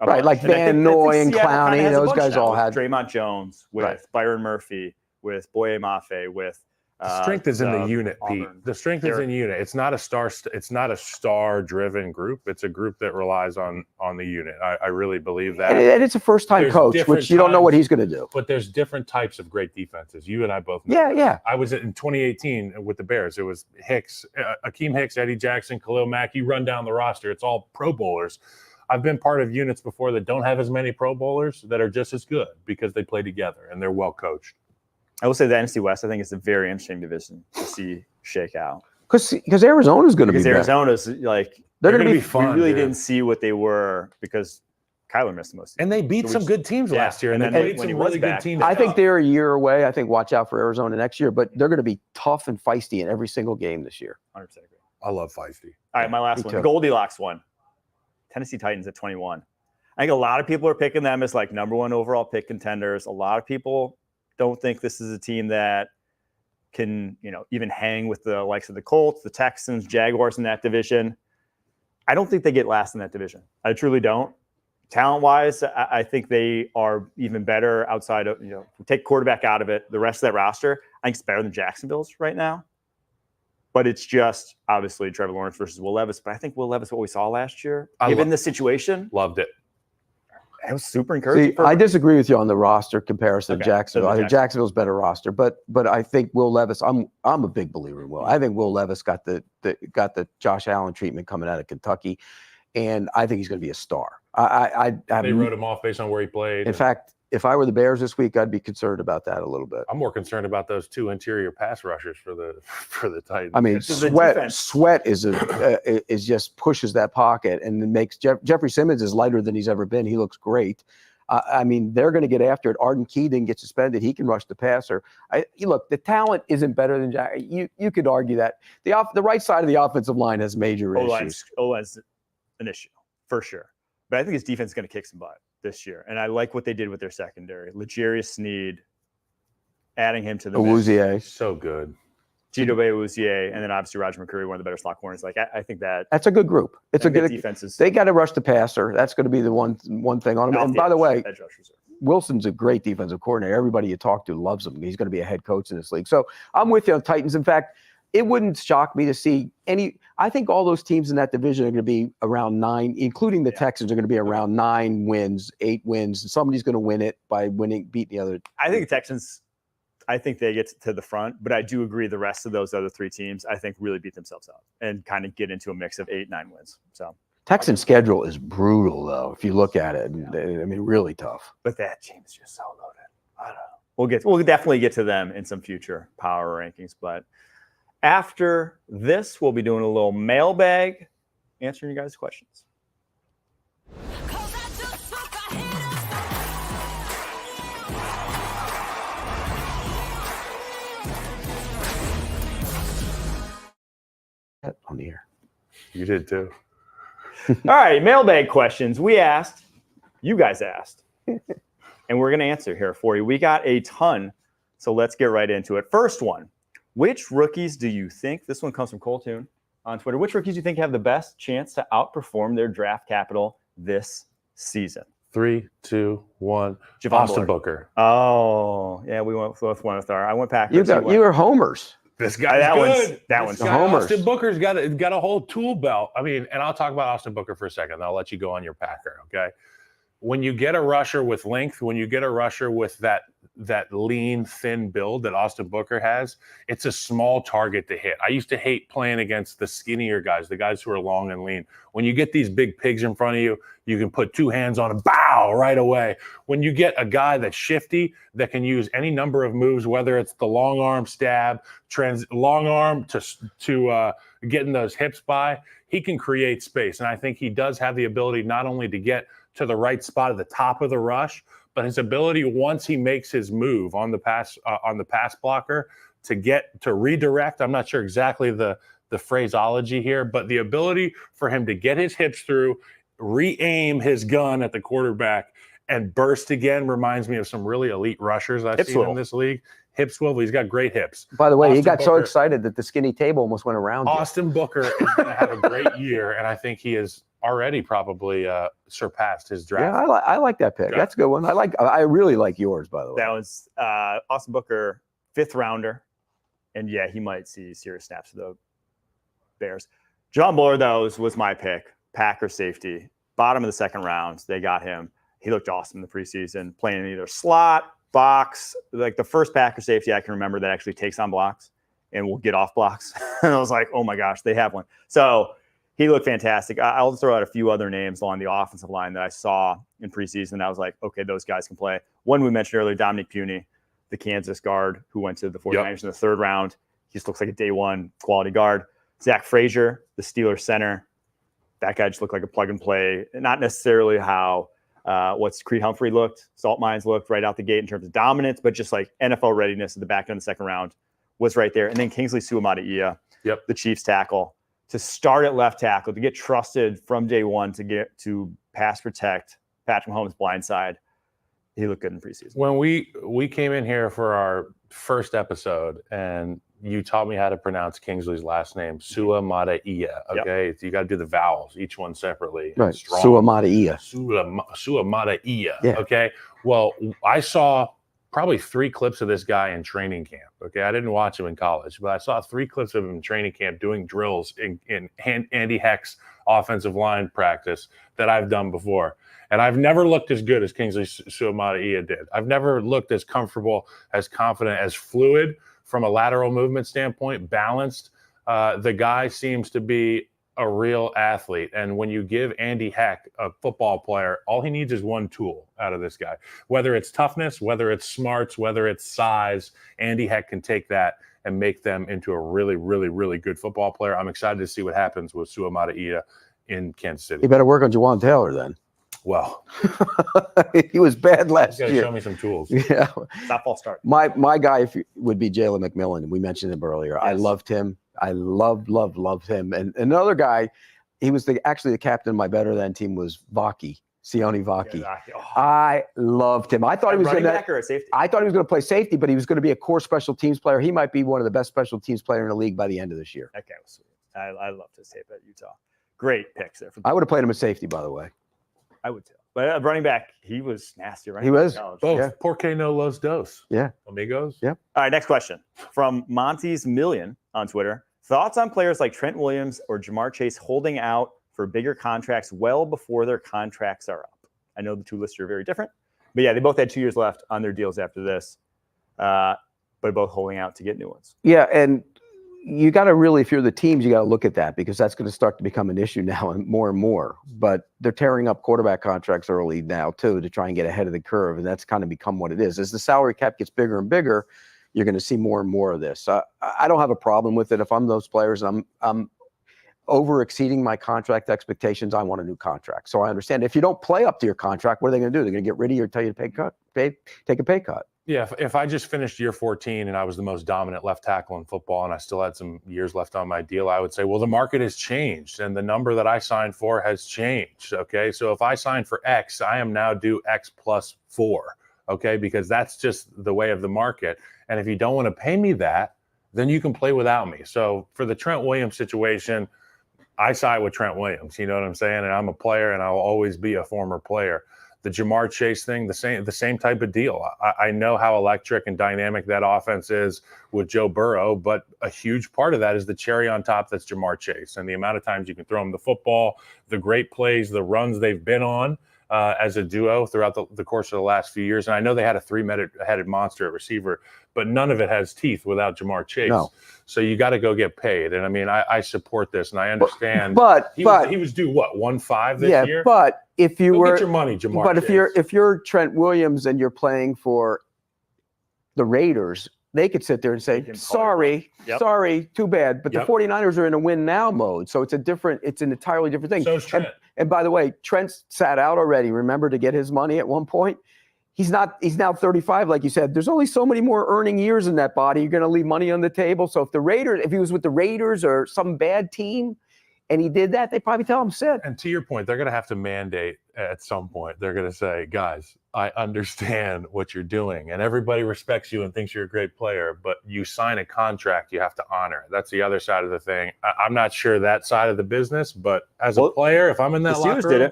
a bunch. Like Van Noy and Clowney, those guys all had Draymond Jones, with Byron Murphy, with Boye Mafe, with The strength is in the unit, Pete. Auburn. The strength is in unit. It's not a star. It's not a star-driven group. It's a group that relies on the unit. I really believe that. And it's a first-time There's coach, different which you don't know what he's going to do. But there's different types of great defenses. You and I both know. Yeah. I was in 2018 with the Bears. It was Hicks, Akeem Hicks, Eddie Jackson, Khalil Mack. You run down the roster. It's all Pro Bowlers. I've been part of units before that don't have as many Pro Bowlers that are just as good because they play together and they're well coached. I will say the NFC West, I think, is a very interesting division to see shake out. Because Arizona's going to be Because Arizona's like they're going to be fun. We really didn't see what they were because Kyler missed the most. And they beat some good teams last year. And then when played he some was really back, good teams. I think they're a year away. I think watch out for Arizona next year, but they're going to be tough and feisty in every single game this year. 100% agree. I love feisty. All right, my last Me one. too. The Goldilocks one. Tennessee Titans at 21. I think a lot of people are picking them as like number one overall pick contenders. A lot of people don't think this is a team that can, even hang with the likes of the Colts, the Texans, Jaguars in that division. I don't think they get last in that division. I truly don't. Talent-wise, I think they are even better outside of, take quarterback out of it. The rest of that roster, I think it's better than Jacksonville's right now. But it's just obviously Trevor Lawrence versus Will Levis. But I think Will Levis, what we saw last year, given the situation, Loved it. it was super encouraging. See, I disagree with you on the roster comparison to Okay, Jacksonville. so I think Jacksonville's better roster, but I think Will Levis. I'm a big believer in Will. I think Will Levis got the Josh Allen treatment coming out of Kentucky, and I think he's going to be a star. They wrote him off based on where he played. In fact, if I were the Bears this week, I'd be concerned about that a little bit. I'm more concerned about those two interior pass rushers for the Titans. I mean, This is the defense. Sweat is just pushes that pocket and makes Jeffrey Simmons is lighter than he's ever been. He looks great. I mean, they're going to get after it. Arden Key didn't get suspended. He can rush the passer. Look, the talent isn't better than Jack. You could argue that the right side of the offensive line has major issues. O-line's an issue for sure. But I think his defense is going to kick some butt this year. And I like what they did with their secondary. L'Jarius Sneed, adding him to the mix. Awuzie. So good. Chidobe Awuzie, and then obviously Roger McCreary, one of the better slot corners. Like I think That's a good group. It's a good defense. They got to rush the passer. That's going to be the one thing on them. And by the way, edge rushers. Wilson's a great defensive coordinator. Everybody you talk to loves him. He's going to be a head coach in this league. So I'm with you on Titans. In fact, it wouldn't shock me to see I think all those teams in that division are going to be around 9, including the Texans are going to be around 9 wins, 8 wins. Somebody's going to win it by beating the other. I think the Texans, I think they get to the front, but I do agree the rest of those other 3 teams, I think, really beat themselves up and kind of get into a mix of 8, 9 wins. So Texans' schedule is brutal, though, if you look at it. I mean, really tough. But that team is just so loaded. I don't know. We'll definitely get to them in some future power rankings, but after this, we'll be doing a little mailbag, answering you guys' questions. Cause I just took You did too. All right, mailbag questions. We asked, you guys asked, and we're going to answer here for you. We got a ton, so let's get right into it. First one, which rookies do you think, this one comes from Coltoon on Twitter, which rookies do you think have the best chance to outperform their draft capital this season? 3, 2, 1. Javon Austin Bullard. Booker. Oh, yeah, we went with one with our. I went Packers. You were homers. This guy's That good. one's- that one's This the guy, homers. Austin Booker's got a whole tool belt. I mean, and I'll talk about Austin Booker for a second. Then I'll let you go on your Packer, okay? When you get a rusher with length, when you get a rusher with that lean, thin build that Austin Booker has, it's a small target to hit. I used to hate playing against the skinnier guys, the guys who are long and lean. When you get these big pigs in front of you, you can put two hands on a bow right away. When you get a guy that's shifty, that can use any number of moves, whether it's the long arm stab, long arm to getting those hips by, he can create space. And I think he does have the ability not only to get to the right spot at the top of the rush, but his ability once he makes his move on the pass blocker to redirect. I'm not sure exactly the phraseology here, but the ability for him to get his hips through, re-aim his gun at the quarterback, and burst again reminds me of some really elite rushers I've seen in this league. Hip swivel. He's got great hips. By the way, he got so Booker- excited that the skinny table almost went around you. Austin Booker is going to have a great year, and I think he has already probably surpassed his draft. Yeah, I like that pick. Draft. That's a good one. I really like yours, by the way. That was Austin Booker, 5th rounder. And yeah, he might see serious snaps for the Bears. John Bullard, though, was my pick. Packer safety. Bottom of the 2nd round. They got him. He looked awesome in the preseason, playing in either slot, box, like the first Packer safety I can remember that actually takes on blocks and will get off blocks. And I was like, oh my gosh, they have one. So he looked fantastic. I'll throw out a few other names along the offensive line that I saw in preseason. I was like, okay, those guys can play. One we mentioned earlier, Dominic Puny, the Kansas guard who went to the 49ers in the 3rd round. He just looks like a day one quality guard. Zach Frazier, the Steelers center. That guy just looked like a plug and play. Not necessarily how what's Creed Humphrey looked, Salt Mines looked right out the gate in terms of dominance, but just like NFL readiness at the back end of the 2nd round was right there. And then Kingsley Suamataia, the Chiefs tackle, to start at left tackle, to get trusted from day one to get to pass protect Patrick Mahomes' blind side. He looked good in preseason. When we came in here for our first episode, and you taught me how to pronounce Kingsley's last name, Suamataia. Okay, you got to do the vowels, each one separately. Right, Suamataia. Suamataia. Yeah. Okay. Well, I saw probably 3 clips of this guy in training camp. Okay, I didn't watch him in college, but I saw 3 clips of him in training camp doing drills in Andy Heck's offensive line practice that I've done before. And I've never looked as good as Kingsley Suamataia did. I've never looked as comfortable, as confident, as fluid from a lateral movement standpoint, balanced. The guy seems to be a real athlete. And when you give Andy Heck, a football player, all he needs is one tool out of this guy. Whether it's toughness, whether it's smarts, whether it's size, Andy Heck can take that and make them into a really, really, really good football player. I'm excited to see what happens with Suamataia in Kansas City. You better work on Jawan Taylor then. Well, he was bad last you got to year. show me some tools. Yeah. Not false start. My guy would be Jalen McMillan. We mentioned him earlier. Yes. I loved him. I loved him. And another guy, he was actually the captain of my better than team was Sione Vaki. Yeah, I loved him. I thought he was running going back or a safety. I thought he was going to play safety, but he was going to be a core special teams player. He might be one of the best special teams player in the league by the end of this year. That guy was sweet. I loved his tape at Utah. Great picks there. I would have played him at safety, by the way. I would too. But running back, he was nasty. Right? He was. Both. Yeah. Porque no los dos. Yeah. Amigos. Yeah. All right, next question from Monty's Million on Twitter. Thoughts on players like Trent Williams or Jamar Chase holding out for bigger contracts well before their contracts are up? I know the two lists are very different, but yeah, they both had 2 years left on their deals after this, but both holding out to get new ones. Yeah, and you got to really, if you're the teams, you got to look at that because that's going to start to become an issue now and more. But they're tearing up quarterback contracts early now too to try and get ahead of the curve, and that's kind of become what it is. As the salary cap gets bigger and bigger, you're going to see more and more of this. I don't have a problem with it. If I'm those players and I'm over exceeding my contract expectations, I want a new contract. So I understand if you don't play up to your contract, what are they going to do? They're going to get rid of you or tell you to take a pay cut. Yeah, if I just finished year 14 and I was the most dominant left tackle in football and I still had some years left on my deal, I would say, well, the market has changed and the number that I signed for has changed. Okay, so if I signed for X, I am now due X plus 4. Okay, because that's just the way of the market. And if you don't want to pay me that, then you can play without me. So for the Trent Williams situation, I side with Trent Williams. You know what I'm saying? And I'm a player, and I'll always be a former player. The Jamar Chase thing, the same type of deal. I know how electric and dynamic that offense is with Joe Burrow, but a huge part of that is the cherry on top that's Jamar Chase. And the amount of times you can throw him the football, the great plays, the runs they've been on as a duo throughout the course of the last few years. And I know they had a 3-headed monster at receiver, but none of it has teeth without Jamar Chase. No. So you got to go get paid. And I mean, I support this and I understand. But he was due what, 1.5 this year? Yeah, but if you get your money, Jamar. But Chase. if you're Trent Williams and you're playing for the Raiders, they could sit there and say, sorry, too bad. But the 49ers are in a win now mode. So it's an entirely different thing. So is Trent. And by the way, Trent sat out already, remember, to get his money at one point. He's now 35, like you said. There's only so many more earning years in that body. You're going to leave money on the table. So if he was with the Raiders or some bad team and he did that, they probably tell him sit. And to your point, they're going to have to mandate at some point. They're going to say, guys, I understand what you're doing and everybody respects you and thinks you're a great player, but you sign a contract, you have to honor it. That's the other side of the thing. I'm not sure that side of the business, but as a player, if I'm in that locker room,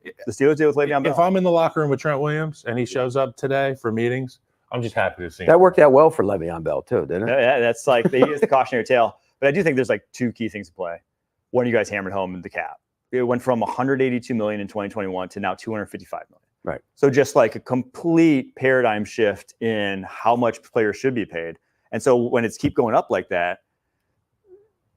the Steelers did with Le'Veon Bell. If I'm in the locker room with Trent Williams and he shows up today for meetings, I'm just happy to see him. That worked out well for Le'Veon Bell too, didn't it? Yeah, that's like they use the cautionary tale. But I do think there's like two key things to play. One, you guys hammered home the cap. It went from $182 million in 2021 to now $255 million. Right. So just like a complete paradigm shift in how much players should be paid. And so when it's keep going up like that,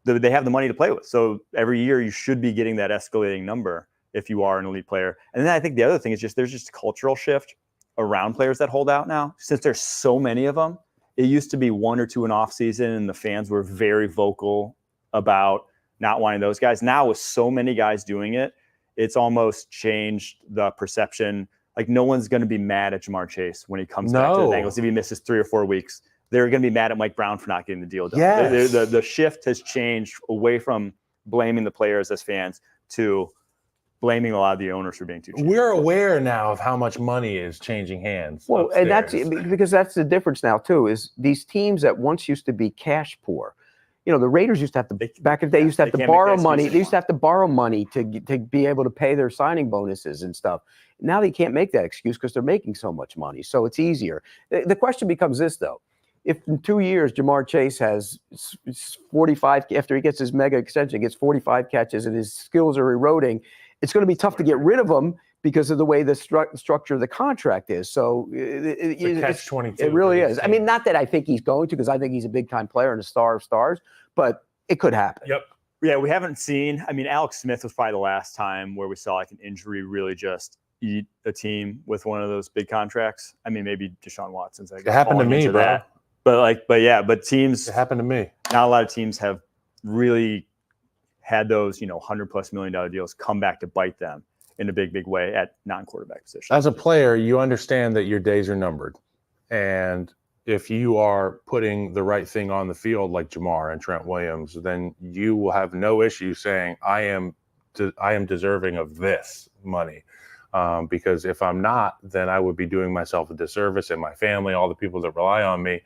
they have the money to play with. So every year you should be getting that escalating number if you are an elite player. And then I think the other thing is there's just a cultural shift around players that hold out now. Since there's so many of them, it used to be 1 or 2 in off season and the fans were very vocal about not wanting those guys. Now with so many guys doing it, it's almost changed the perception. Like no one's going to be mad at Jamar Chase when he comes back to the Bengals if he misses 3 or 4 weeks. They're going to be mad at Mike Brown for not getting the deal done. Yes. The shift has changed away from blaming the players as fans to blaming a lot of the owners for being too cheap. We're aware now of how much money is changing hands. Well, upstairs. and that's because that's the difference now too, is these teams that once used to be cash poor. You know, the Raiders used to have to back in the day used to have to borrow money. They used to have to borrow money to be able to pay their signing bonuses and stuff. Now they can't make that excuse because they're making so much money. So it's easier. The question becomes this though. If in 2 years Jamar Chase has 45 after he gets his mega extension, gets 45 catches and his skills are eroding, it's going to be tough to get rid of him because of the way the structure of the contract is. So it's catch-22. It really is. I mean, not that I think he's going to, because I think he's a big-time player and a star of stars, but it could happen. Yep. Yeah, we haven't seen. I mean, Alex Smith was probably the last time where we saw like an injury really just eat a team with one of those big contracts. I mean, maybe Deshaun Watson's. It happened to me, bro. But teams. It happened to me. Not a lot of teams have really had those, $100+ million deals come back to bite them in a big way at non-quarterback position. As a player, you understand that your days are numbered. And if you are putting the right thing on the field like Jamar and Trent Williams, then you will have no issue saying, I am deserving of this money. Because if I'm not, then I would be doing myself a disservice and my family, all the people that rely on me.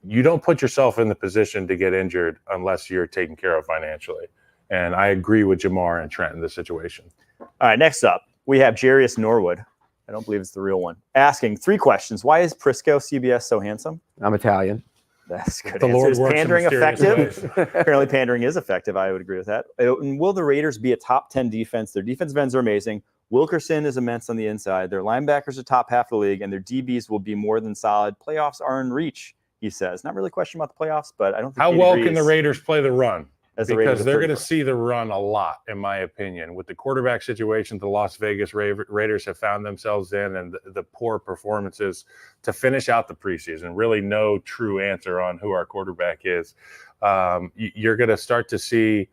You don't put yourself in the position to get injured unless you're taken care of financially. And I agree with Jamar and Trent in this situation. All right, next up, we have Jarius Norwood. I don't believe it's the real one. Asking 3 questions. Why is Prisco CBS so handsome? I'm Italian. That's good. The Lord is works pandering in mysterious effective? ways. Apparently pandering is effective. I would agree with that. And will the Raiders be a top 10 defense? Their defensive ends are amazing. Wilkerson is immense on the inside. Their linebackers are top half of the league, and their DBs will be more than solid. Playoffs are in reach, he says. Not really a question about the playoffs, but I don't think How well can the Raiders play the run? Because they're going to see the run a lot, in my opinion. With the quarterback situation the Las Vegas Raiders have found themselves in and the poor performances to finish out the preseason, really no true answer on who our quarterback is. You're going to start to see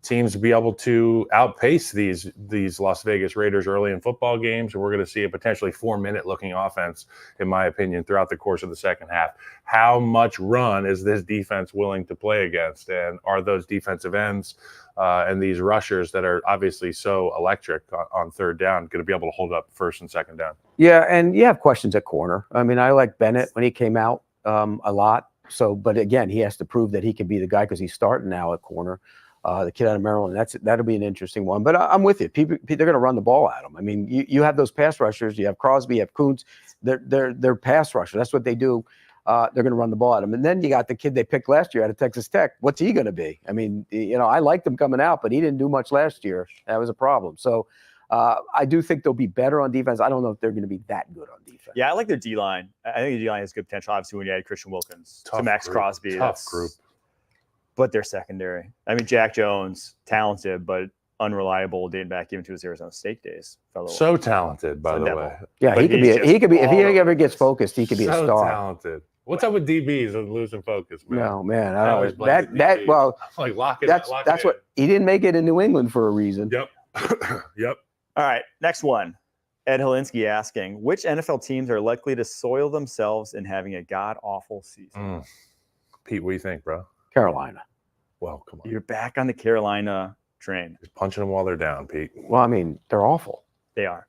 teams to be able to outpace these Las Vegas Raiders early in football games. And we're going to see a potentially 4-minute looking offense, in my opinion, throughout the course of the second half. How much run is this defense willing to play against? And are those defensive ends and these rushers that are obviously so electric on third down going to be able to hold up first and second down? Yeah, and you have questions at corner. I mean, I like Bennett when he came out a lot. So, but again, he has to prove that he can be the guy because he's starting now at corner. The kid out of Maryland, that'll be an interesting one. But I'm with you. They're going to run the ball at him. I mean, you have those pass rushers. You have Crosby, you have Kuntz. They're pass rushers. That's what they do. They're going to run the ball at him. And then you got the kid they picked last year out of Texas Tech. What's he going to be? I mean, I liked him coming out, but he didn't do much last year. That was a problem. So I do think they'll be better on defense. I don't know if they're going to be that good on defense. Yeah, I like their D-line. I think the D-line has good potential. Obviously, when you add Christian Wilkins to Max group. Crosby. Tough group. But they're secondary. I mean, Jack Jones, talented, but unreliable dating back even to his Arizona State days. So talented, by the way. Yeah, But he could be if he ever gets focused, he could be a So star. talented. What's up with DBs and losing focus, man? No, man. I I always don't blame the that DBs. well, Like lock it. that's what he didn't make it in New England for a reason. Yep. Yep. All right, next one. Ed Helinsky asking, which NFL teams are likely to soil themselves in having a god-awful season? Pete, what do you think, bro? Carolina. Well, come on. You're back on the Carolina train. Just punching them while they're down, Pete. Well, I mean, they're awful. They are.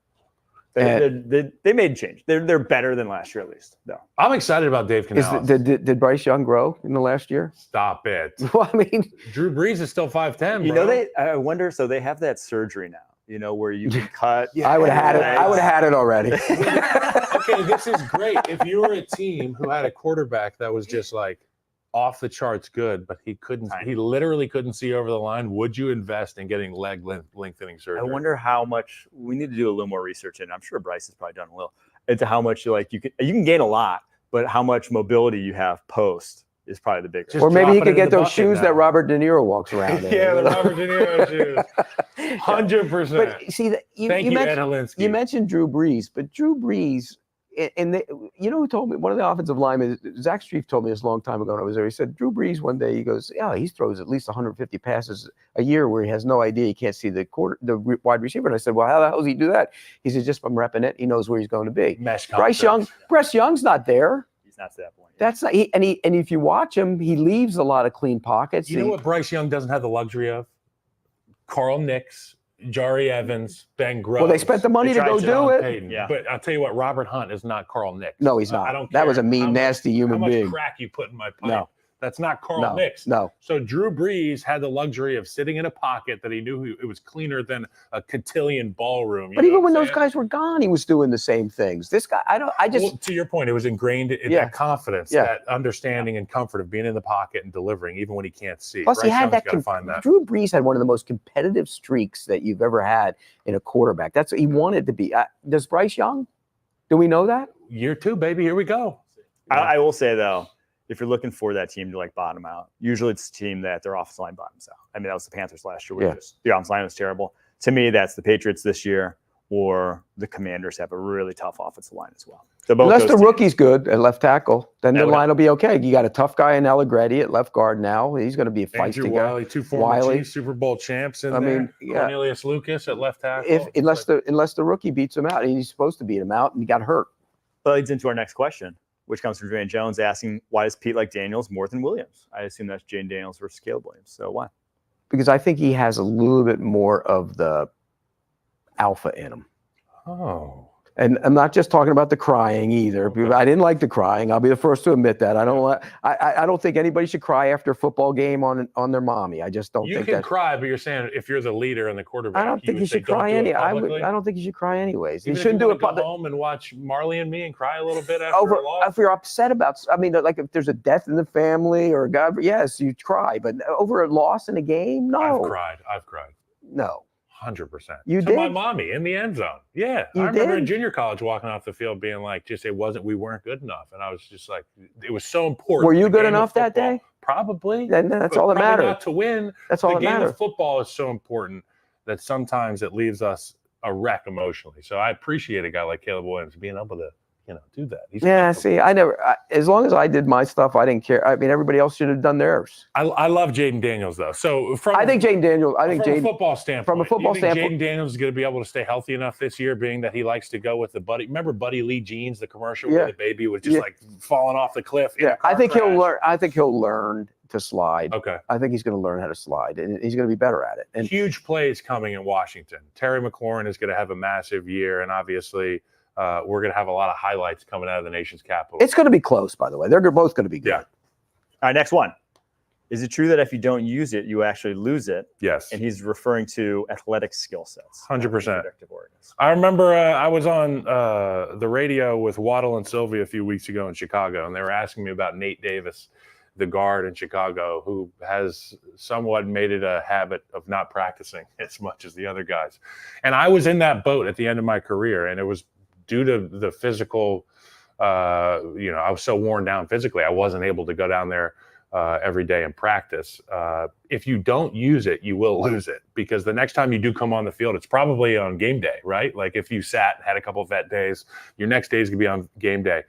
They made a change. They're better than last year, at least. No. I'm excited about Dave Canales. Did Bryce Young grow in the last year? Stop it. Well, I mean, Drew Brees is still 5'10", You bro. know, I wonder, so they have that surgery now, where you can cut. I would have had it. I would have had it already. Okay, this is great. If you were a team who had a quarterback that was just like off the charts good, but he literally couldn't see over the line, would you invest in getting leg lengthening surgery? I wonder how much we need to do a little more research, and I'm sure Bryce has probably done a little, into how much you can gain a lot, but how much mobility you have post is probably the bigger. Or maybe he could get those bucket shoes now. that Robert De Niro walks around in. Yeah, the Robert De Niro shoes. 100%. But see, Thank you, Ed Helinsky. you mentioned Drew Brees, but Drew Brees, and who told me, one of the offensive linemen, Zach Streif told me this a long time ago when I was there. He said, Drew Brees one day, he goes, yeah, he throws at least 150 passes a year where he has no idea, he can't see the wide receiver. And I said, well, how the hell does he do that? He said, just from repping it, he knows where he's going to be. Mesh Bryce Young's not there. He's not to that point. That's not, and if you watch him, he leaves a lot of clean pockets. You know what Bryce Young doesn't have the luxury of? Carl Nicks, Jari Evans, Ben Groves. Well, they spent the money to go do it. Payton. Yeah. But I'll tell you what, Robert Hunt is not Carl Nicks. No, he's not. I don't That care was a mean, how much- nasty human how much being. crack you put in my pipe. No. That's not Carl Nicks. No. So Drew Brees had the luxury of sitting in a pocket that he knew it was cleaner than a cotillion ballroom. But even when those guys were gone, he was doing the same things. This guy, Well, to your point, it was ingrained in that confidence, that understanding and comfort of being in the pocket and delivering, even when he can't see. Plus, he had that. Find that. Drew Brees had one of the most competitive streaks that you've ever had in a quarterback. That's what he wanted to be. Does Bryce Young? Do we know that? Year 2, baby. Here we go. I will say, though, if you're looking for that team to bottom out, usually it's a team that their offensive line bottoms out. I mean, that was the Panthers last year. The offensive line was terrible. To me, that's the Patriots this year, or the Commanders have a really tough offensive line as well. So both Unless the those rookie's good at left tackle, then the would line will be okay. You got a tough guy in Allegretti at left guard now. He's going to be a Andrew feisty guy. Wiley, 2 former Chiefs Super Bowl champs in there. Cornelius Lucas at left tackle. Unless the rookie beats him out, and he's supposed to beat him out, and he got hurt. That leads into our next question, which comes from Jane Jones asking, why does Pete like Daniels more than Williams? I assume that's Jane Daniels versus Caleb Williams. So why? Because I think he has a little bit more of the alpha in him. Oh. And I'm not just talking about the crying either. Okay. I didn't like the crying. I'll be the first to admit that. I don't think anybody should cry after a football game on their mommy. I just don't You think can that. cry, but you're saying if you're the leader and the quarterback, I don't think you should cry I don't think you should cry anyways. Even You shouldn't if do you it. go home and watch Marley and Me and cry a little bit after a loss. If you're upset about, like if there's a death in the family or God, yes, you cry. But over a loss in a game, no. I've cried. No. 100%. You to did? my mommy in the end zone. Yeah. You I remember did? in junior college walking off the field being like, we weren't good enough. And I was just like, it was so important. Were you The good game of enough that football. day? Probably. Then that's but all that probably matters. not to win. That's all the that game matters. of football is so important that sometimes it leaves us a wreck emotionally. So I appreciate a guy like Caleb Williams being able to do that. He's Yeah, comfortable. see, as long as I did my stuff, I didn't care. I mean, everybody else should have done theirs. I love Jaden Daniels though. So I think Jaden Daniels. from a football standpoint, from a football do you think standpoint- Jaden Daniels is going to be able to stay healthy enough this year, being that he likes to go with the Buddy. Remember Buddy Lee jeans, the commercial where the baby was just like falling off the cliff. Yeah, I think he'll learn. I think he'll learn to slide. Okay. I think he's going to learn how to slide, and he's going to be better at it. And huge plays coming in Washington. Terry McLaurin is going to have a massive year, and obviously we're going to have a lot of highlights coming out of the nation's capital. it's going to be close, by the way. They're both going to be good. Yeah. All right, next one. Is it true that if you don't use it, you actually lose it? Yes. And he's referring to athletic skill sets. 100%. Predictive organs. I remember I was on the radio with Waddle and Sylvia a few weeks ago in Chicago, and they were asking me about Nate Davis, the guard in Chicago, who has somewhat made it a habit of not practicing as much as the other guys. And I was in that boat at the end of my career, and it was due to the physical, I was so worn down physically, I wasn't able to go down there every day and practice. If you don't use it, you will lose it, because the next time you do come on the field, it's probably on game day, right? Like if you sat, had a couple of vet days, your next day is going to be on game day.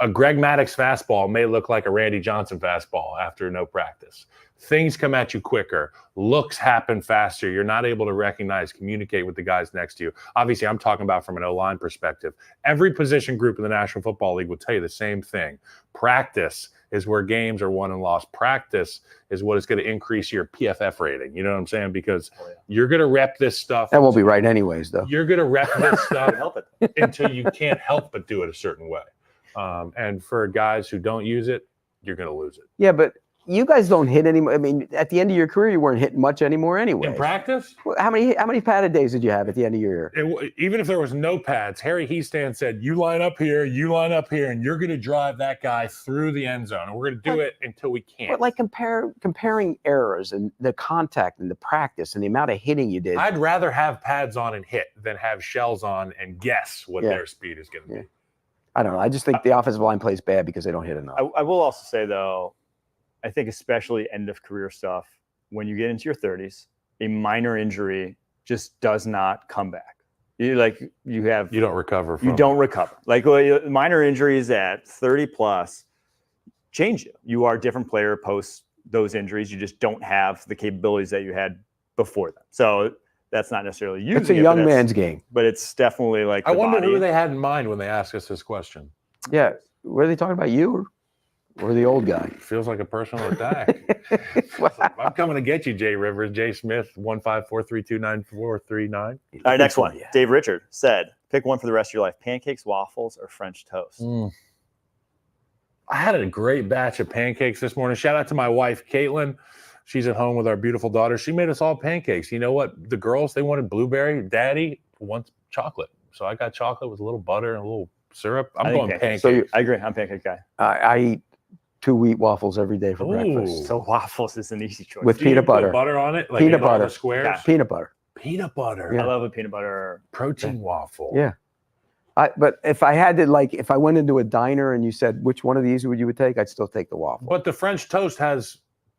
A Greg Maddux fastball may look like a Randy Johnson fastball after no practice. Things come at you quicker. Looks happen faster. You're not able to recognize, communicate with the guys next to you. Obviously, I'm talking about from an O-line perspective. Every position group in the National Football League will tell you the same thing. Practice is where games are won and lost. Practice is what is going to increase your PFF rating. You know what I'm saying? Because you're going to rep this stuff. That won't be right anyways, though. You're going to rep this stuff Help it. until you can't help but do it a certain way. And for guys who don't use it, you're going to lose it. Yeah, but you guys don't hit anymore. I mean, at the end of your career, you weren't hitting much anymore anyway. In practice? How many padded days did you have at the end of your year? Even if there was no pads, Harry Heastan said, you line up here, and you're going to drive that guy through the end zone. And we're going to do it until we can't. But like comparing errors and the contact and the practice and the amount of hitting you did. I'd rather have pads on and hit than have shells on and guess what their speed is going to be. I don't know. I just think the offensive line plays bad because they don't hit enough. I will also say, though, I think especially end of career stuff, when you get into your 30s, a minor injury just does not come back. You don't recover from. You don't recover. Like minor injuries at 30 plus change you. You are a different player post those injuries. You just don't have the capabilities that you had before them. So that's not necessarily using it's a young man's game. But it's definitely like I wonder who they had in mind when they asked us this question. Yeah. Were they talking about you or the old guy? Feels like a personal attack. I'm coming to get you, Jay Rivers, Jay Smith, 154329439. All right, next one. Dave Richard said, pick one for the rest of your life: pancakes, waffles, or French toast. I had a great batch of pancakes this morning. Shout out to my wife, Caitlin. She's at home with our beautiful daughter. She made us all pancakes. You know what? The girls, they wanted blueberry. Daddy wants chocolate. So I got chocolate with a little butter and a little syrup. I'm going pancakes. So I agree. I'm a pancake guy. I eat 2 wheat waffles every day for breakfast. So waffles is an easy choice. With peanut butter. Put butter on it? Like peanut butter. Squares? Yeah. Peanut butter. Peanut butter. Yeah. I love a peanut butter. Protein waffle. Yeah. But if I had to, if I went into a diner and you said, which one of these would you take? I'd still take the waffle. But the French toast has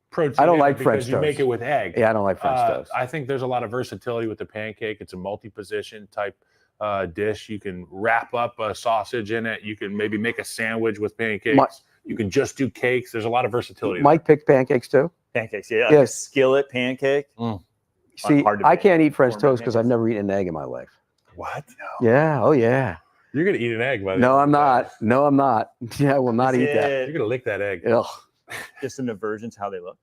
protein. I don't like because French you toast. make it with egg. Yeah, I don't like French toast. I think there's a lot of versatility with the pancake. It's a multi-position type dish. You can wrap up a sausage in it. You can maybe make a sandwich with pancakes. You can just do cakes. There's a lot of versatility. Mike picked pancakes too? Pancakes, yeah. Like a skillet pancake. See, I can't eat French toast because I've never eaten an egg in my life. What? No. Yeah. Oh, yeah. You're going to eat an egg, by the No, I'm not. No, I'm not. Yeah, I will not eat that. You're going to lick that egg. Ugh. Just an aversion to how they look.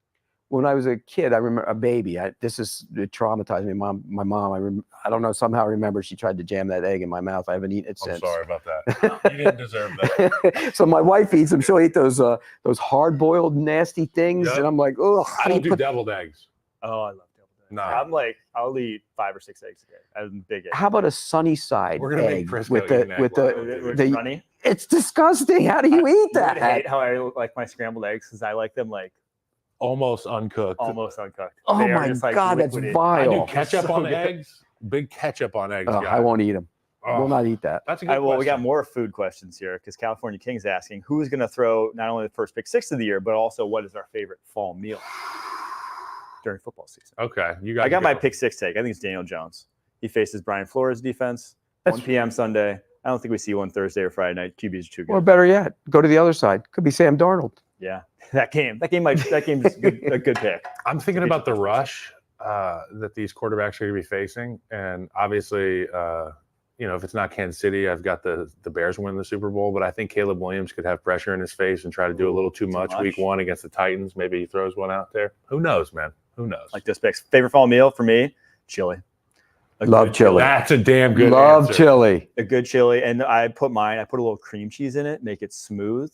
When I was a kid, I remember a baby. It traumatized me. My mom. I don't know. Somehow I remember she tried to jam that egg in my mouth. I haven't eaten it since. I'm sorry about that. You didn't deserve that. So my wife eats them. She'll eat those hard-boiled nasty things, and I'm like, oh. I don't do deviled eggs. Oh, I love deviled eggs. No. I'm like, I'll eat 5 or 6 eggs a day. I'm big egg. How about a sunny side We're gonna make egg Prisco with eat an the egg. runny. It's disgusting. How do you eat You that? would hate how I like my scrambled eggs because I like them like almost uncooked. almost uncooked. Oh They are my just, like, God, that's liquid. I vile. do ketchup So on good. eggs. Big ketchup on eggs. Oh, guy. I won't eat them. I Oh, will not eat that. That's a good Well, we got question. more food questions here because California King's asking who's going to throw not only the first pick 6 of the year, but also what is our favorite fall meal during football season. Okay, you got. I got my pick 6 take. I think it's Daniel Jones. He faces Brian Flores' defense. 1 p.m. Sunday. I don't think we see one Thursday or Friday night. QBs are too good. Or better yet, go to the other side. Could be Sam Darnold. Yeah, that game's a good pick. I'm thinking about the rush that these quarterbacks are going to be facing, and obviously, if it's not Kansas City, I've got the Bears winning the Super Bowl. But I think Caleb Williams could have pressure in his face and try to do a little too much week one against the Titans. Maybe he throws one out there. Who knows, man? Who knows? Like those picks. Favorite fall meal for me, chili. Love chili. That's a damn good Love answer. chili. A good chili, and I put a little cream cheese in it, make it smooth,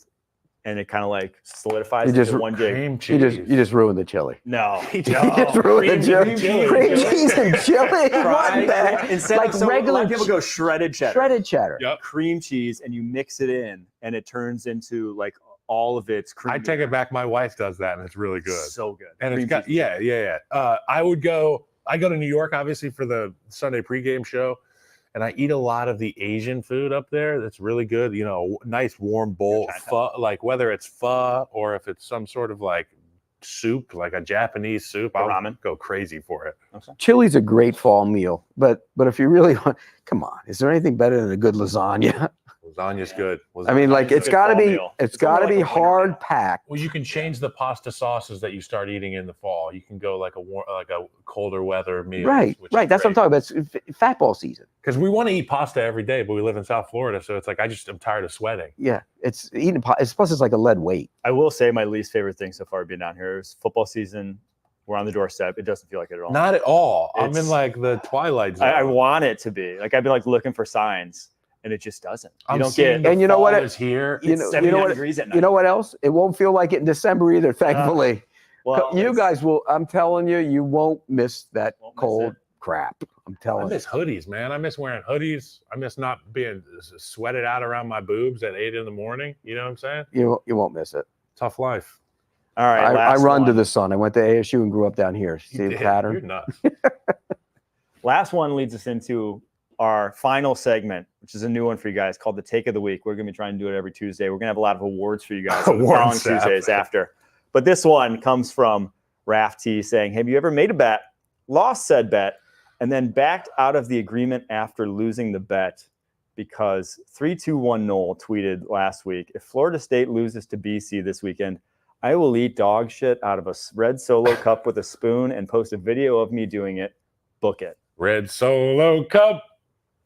and it kind of like solidifies into one jig. Cream You cheese. just ruined the chili. No, You just ruined the chili. Cream cheese and chili. What the- Instead like of a lot regular of people go shredded cheddar. shredded cheddar. Yep. Cream cheese, and you mix it in, and it turns into like all of its cream. I take it back. My wife does that, and it's really good. So good. And Cream it's got cheese. yeah. I go to New York obviously for the Sunday pregame show, and I eat a lot of the Asian food up there. That's really good. Nice warm bowl pho, like whether it's pho or if it's some sort of like soup, like a Japanese soup. I'll ramen. go crazy for it. Okay. Chili's a great fall meal, but if you really want, come on, is there anything better than a good lasagna? Lasagna's good. I mean, like Lasagna's it's a good got to fall be, meal. it's It's got to almost be like a winter hard meal. packed. Well, you can change the pasta sauces that you start eating in the fall. You can go like a colder weather meal. Right. That's what I'm talking about. It's fat ball season. Because we want to eat pasta every day, but we live in South Florida, so it's like I'm tired of sweating. Yeah, it's eating. It's plus it's like a lead weight. I will say my least favorite thing so far being down here is football season. We're on the doorstep. It doesn't feel like it at all. Not at all. I'm in It's- like the twilight zone. I want it to be. Like I've been like looking for signs, and it just doesn't. You I'm don't seeing get. the And you know what fall it- is here. You It's know 79 what? degrees at night. You know what else? It won't feel like it in December either. Thankfully, Well, you it's- guys will. I'm telling you, you won't miss that Won't miss cold it. crap. I'm I telling you. miss hoodies, man. I miss wearing hoodies. I miss not being sweated out around my boobs at 8 a.m. You know what I'm saying? You won't miss it. Tough life. All right. I last run to one. the sun. I went to ASU and grew up down here. See You the did. pattern? You're nuts. Last one leads us into our final segment, which is a new one for you guys called the Take of the Week. We're going to be trying to do it every Tuesday. We're going to have a lot of awards for you guys on the Awards, following Sap. Tuesdays after. But this one comes from Raf T saying, have you ever made a bet, lost said bet, and then backed out of the agreement after losing the bet? Because 321 Noel tweeted last week, if Florida State loses to BC this weekend, I will eat dog shit out of a red Solo cup with a spoon and post a video of me doing it. Book it. Red Solo Cup.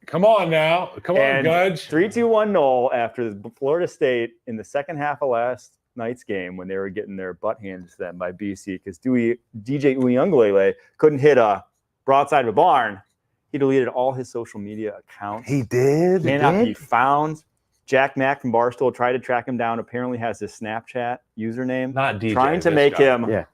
Come on now. Come on, And Gudge. 3-2-1 Noel after Florida State in the second half of last night's game when they were getting their butt handed to them by BC because DJ Uyunglele couldn't hit a broadside of a barn. He deleted all his social media accounts. He did. Cannot be found. Jack Mack from Barstool tried to track him down. Apparently has his Snapchat username. Not DJ. Trying to this make guy. him Yeah.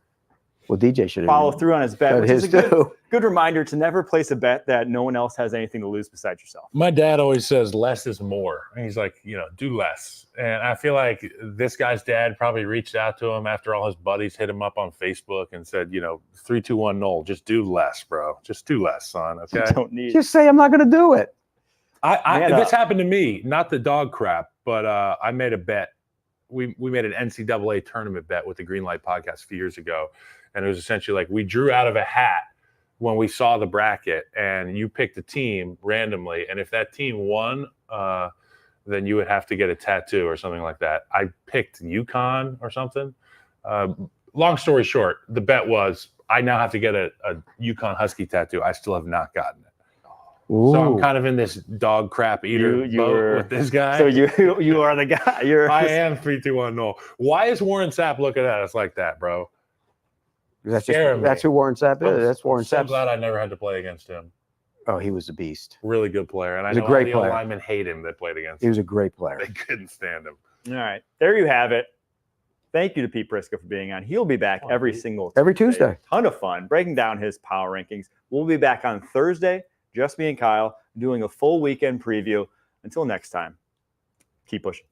Well, DJ should have follow through on his bet, Got which is his a too. good reminder to never place a bet that no one else has anything to lose besides yourself. My dad always says less is more. And he's like, do less. And I feel like this guy's dad probably reached out to him after all his buddies hit him up on Facebook and said, 3-2-1 Noel, just do less, bro. Just do less, son. You Okay. don't need Just say I'm not going to do it. Man This up. happened to me, not the dog crap, but I made a bet. We made an NCAA tournament bet with the Greenlight podcast a few years ago. And it was essentially like we drew out of a hat when we saw the bracket and you picked a team randomly. And if that team won, then you would have to get a tattoo or something like that. I picked UConn or something. Long story short, the bet was I now have to get a UConn Husky tattoo. I still have not gotten it. Ooh. So I'm kind of in this dog crap eater boat with this guy. So you are the guy. I am 3-2-1 Noel. Why is Warren Sapp looking at us like that, bro? Scaring me. That's who Warren Sapp is. That's Warren So Sapp. glad I never had to play against him. Oh, he was a beast. Really good player, and I He's a know great all the player. linemen hate him that played against He him. was a great player. They couldn't stand him. All right. There you have it. Thank you to Pete Prisco for being on. He'll be back every single Every Tuesday. Ton of fun breaking down his power rankings. We'll be back on Thursday, just me and Kyle, doing a full weekend preview. Until next time, keep pushing.